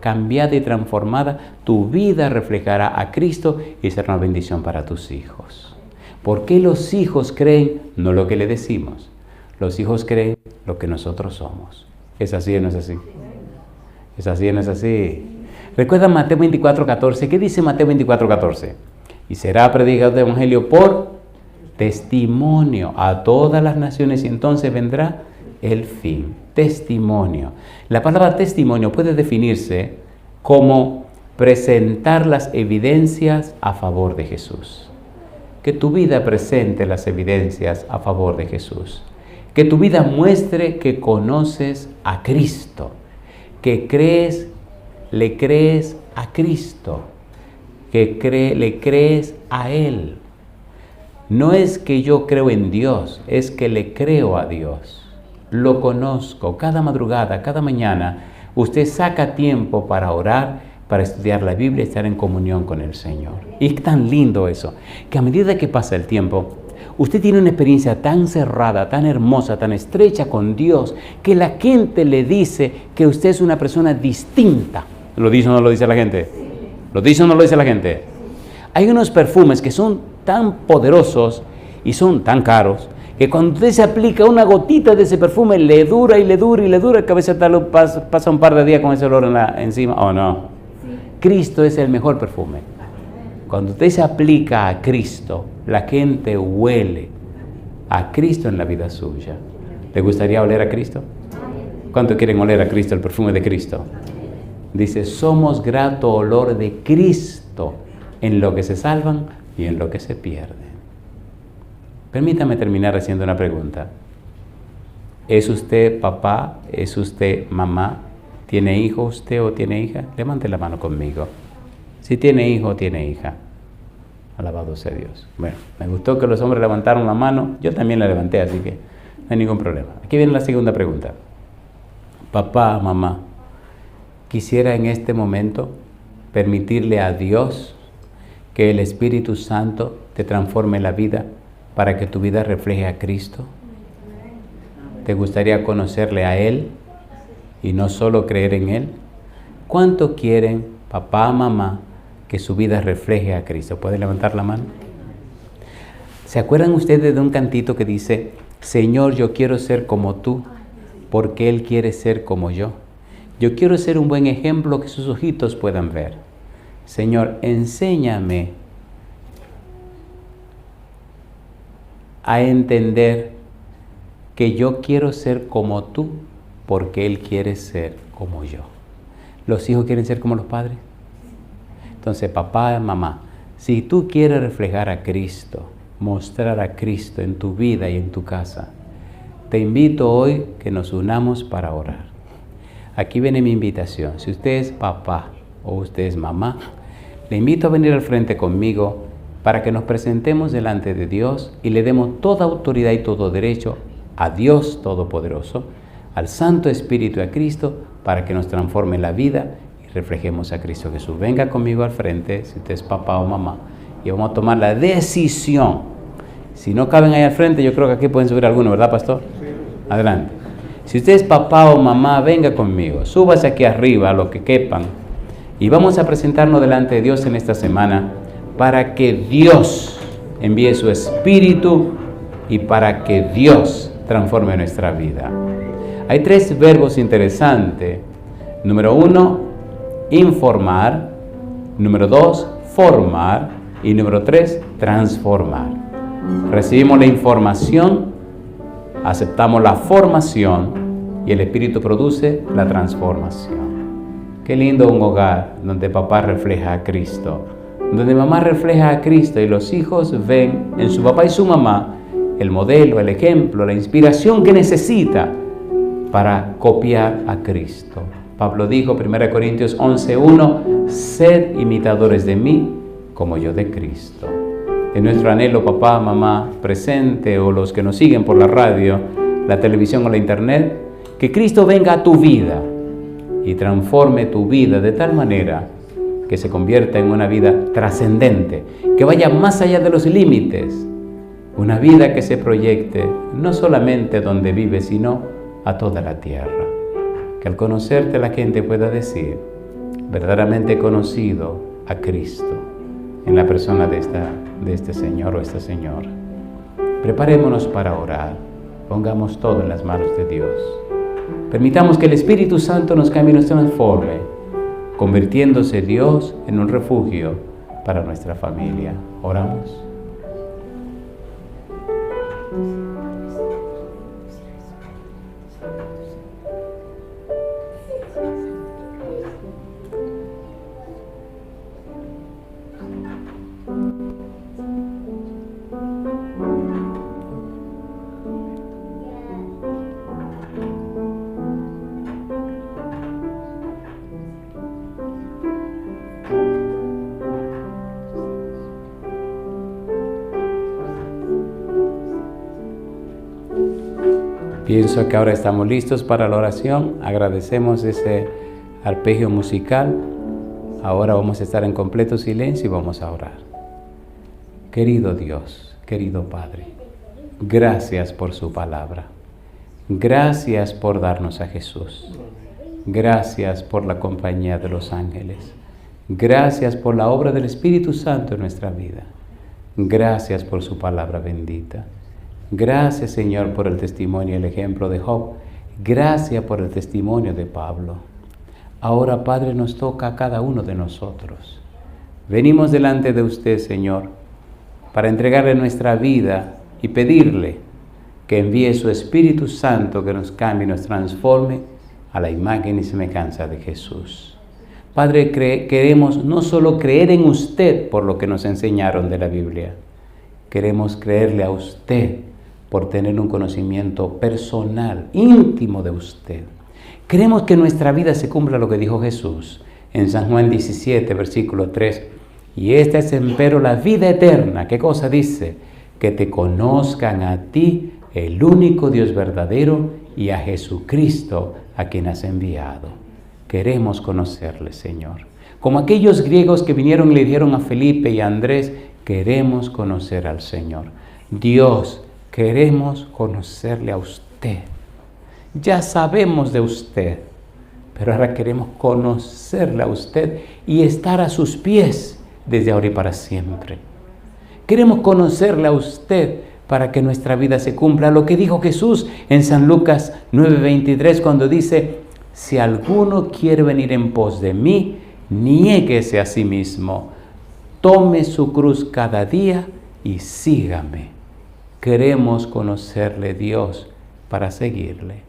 [SPEAKER 3] tu vida reflejará a Cristo y será una bendición para tus hijos. ¿Por qué los hijos creen no lo que le decimos? Los hijos creen lo que nosotros somos. ¿Es así o no es así? ¿Es así o no es así? Recuerda Mateo 24:14. ¿Qué dice Mateo 24:14? Y será predicado el evangelio por testimonio a todas las naciones y entonces vendrá el fin. Testimonio. La palabra testimonio puede definirse como presentar las evidencias a favor de Jesús. Que tu vida presente las evidencias a favor de Jesús. Que tu vida muestre que conoces a Cristo. Que le crees a Cristo. Que le crees a Él. No es que yo creo en Dios, es que le creo a Dios. Lo conozco. Cada madrugada, cada mañana, usted saca tiempo para orar, para estudiar la Biblia y estar en comunión con el Señor. Y es tan lindo eso, que a medida que pasa el tiempo, usted tiene una experiencia tan cerrada, tan hermosa, tan estrecha con Dios, que la gente le dice que usted es una persona distinta. ¿Lo dice o no lo dice la gente? ¿Lo dice o no lo dice la gente? Hay unos perfumes que son tan poderosos y son tan caros, que cuando usted se aplica una gotita de ese perfume, le dura y le dura y le dura, que a veces pasa un par de días con ese olor encima. ¿O no? Cristo es el mejor perfume. Cuando usted se aplica a Cristo, la gente huele a Cristo en la vida suya. ¿Le gustaría oler a Cristo? ¿Cuánto quieren oler a Cristo, el perfume de Cristo? Dice, somos grato olor de Cristo en lo que se salvan y en lo que se pierden. Permítame terminar haciendo una pregunta. ¿Es usted papá? ¿Es usted mamá? ¿Tiene hijo usted o tiene hija? Levante la mano conmigo. Si tiene hijo o tiene hija. Alabado sea Dios. Bueno, me gustó que los hombres levantaron la mano. Yo también la levanté, así que no hay ningún problema. Aquí viene la segunda pregunta. Papá, mamá, quisiera en este momento permitirle a Dios que el Espíritu Santo te transforme la vida para que tu vida refleje a Cristo. ¿Te gustaría conocerle a Él y no solo creer en Él? ¿Cuánto quieren, papá, mamá, que su vida refleje a Cristo? ¿Puede levantar la mano? ¿Se acuerdan ustedes de un cantito que dice, Señor, yo quiero ser como tú, porque Él quiere ser como yo? Yo quiero ser un buen ejemplo que sus ojitos puedan ver. Señor, enséñame a entender que yo quiero ser como tú, porque Él quiere ser como yo. ¿Los hijos quieren ser como los padres? Entonces, papá, mamá, si tú quieres reflejar a Cristo, mostrar a Cristo en tu vida y en tu casa, te invito hoy que nos unamos para orar. Aquí viene mi invitación. Si usted es papá o usted es mamá, le invito a venir al frente conmigo para que nos presentemos delante de Dios y le demos toda autoridad y todo derecho a Dios Todopoderoso, al Santo Espíritu y a Cristo, para que nos transforme la vida y reflejemos a Cristo Jesús. Venga conmigo al frente, si usted es papá o mamá, y vamos a tomar la decisión. Si no caben ahí al frente, yo creo que aquí pueden subir algunos, ¿verdad, pastor? Adelante. Si usted es papá o mamá, venga conmigo, súbase aquí arriba a lo que quepan, y vamos a presentarnos delante de Dios en esta semana para que Dios envíe su Espíritu y para que Dios transforme nuestra vida. Hay 3 verbos interesantes. Número 1, informar. Número 2, formar. Y número 3, transformar. Recibimos la información, aceptamos la formación y el Espíritu produce la transformación. Qué lindo un hogar donde papá refleja a Cristo, donde mamá refleja a Cristo y los hijos ven en su papá y su mamá el modelo, el ejemplo, la inspiración que necesita para copiar a Cristo. Pablo dijo, 1 Corintios 11:1, sed imitadores de mí como yo de Cristo. Es nuestro anhelo, papá, mamá, presente o los que nos siguen por la radio, la televisión o la internet, que Cristo venga a tu vida y transforme tu vida de tal manera que se convierta en una vida trascendente, que vaya más allá de los límites, una vida que se proyecte no solamente donde vive, sino a toda la tierra. Que al conocerte la gente pueda decir, verdaderamente he conocido a Cristo en la persona de este señor o esta señora. Preparémonos para orar, pongamos todo en las manos de Dios. Permitamos que el Espíritu Santo nos cambie y nos transforme, convirtiéndose Dios en un refugio para nuestra familia. Oramos. Pienso que ahora estamos listos para la oración. Agradecemos ese arpegio musical. Ahora vamos a estar en completo silencio y vamos a orar. Querido Dios, querido Padre, gracias por su palabra. Gracias por darnos a Jesús. Gracias por la compañía de los ángeles. Gracias por la obra del Espíritu Santo en nuestra vida. Gracias por su palabra bendita. Gracias, Señor, por el testimonio y el ejemplo de Job. Gracias por el testimonio de Pablo. Ahora, Padre, nos toca a cada uno de nosotros. Venimos delante de usted, Señor, para entregarle nuestra vida y pedirle que envíe su Espíritu Santo que nos cambie y nos transforme a la imagen y semejanza de Jesús. Padre, queremos no solo creer en usted por lo que nos enseñaron de la Biblia, queremos creerle a usted por tener un conocimiento personal, íntimo de usted. Queremos que en nuestra vida se cumpla lo que dijo Jesús en San Juan 17, versículo 3. Y esta es empero la vida eterna. ¿Qué cosa dice? Que te conozcan a ti, el único Dios verdadero, y a Jesucristo, a quien has enviado. Queremos conocerle, Señor. Como aquellos griegos que vinieron y le dijeron a Felipe y a Andrés, queremos conocer al Señor. Dios, queremos conocerle a usted. Ya sabemos de usted, pero ahora queremos conocerle a usted y estar a sus pies desde ahora y para siempre. Queremos conocerle a usted para que nuestra vida se cumpla lo que dijo Jesús en San Lucas 9:23 cuando dice, si alguno quiere venir en pos de mí, niéguese a sí mismo, tome su cruz cada día y sígame. Queremos conocerle, Dios, para seguirle.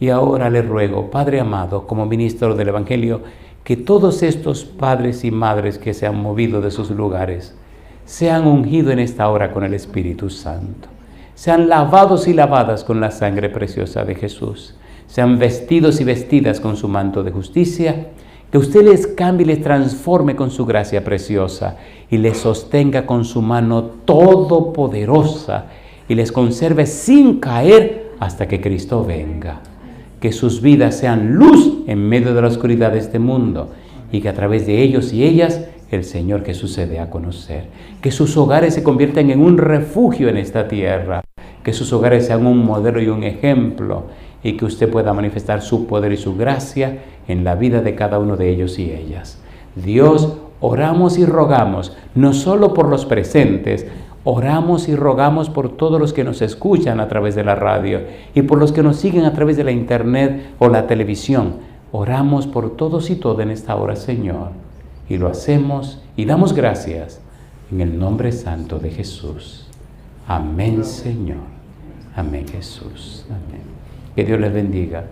[SPEAKER 3] Y ahora le ruego, Padre amado, como ministro del Evangelio, que todos estos padres y madres que se han movido de sus lugares sean ungidos en esta hora con el Espíritu Santo. sean lavados y lavadas con la sangre preciosa de Jesús, sean vestidos y vestidas con su manto de justicia, que usted les cambie y les transforme con su gracia preciosa y les sostenga con su mano todopoderosa y les conserve sin caer hasta que Cristo venga. Que sus vidas sean luz en medio de la oscuridad de este mundo y que a través de ellos y ellas el Señor Jesús se dé a conocer. Que sus hogares se conviertan en un refugio en esta tierra, que sus hogares sean un modelo y un ejemplo y que usted pueda manifestar su poder y su gracia en la vida de cada uno de ellos y ellas. Dios, oramos y rogamos, no solo por los presentes, oramos y rogamos por todos los que nos escuchan a través de la radio y por los que nos siguen a través de la internet o la televisión. Oramos por todos y todas en esta hora, Señor. Y lo hacemos y damos gracias en el nombre santo de Jesús. Amén, Señor. Amén, Jesús. Amén. Que Dios les bendiga.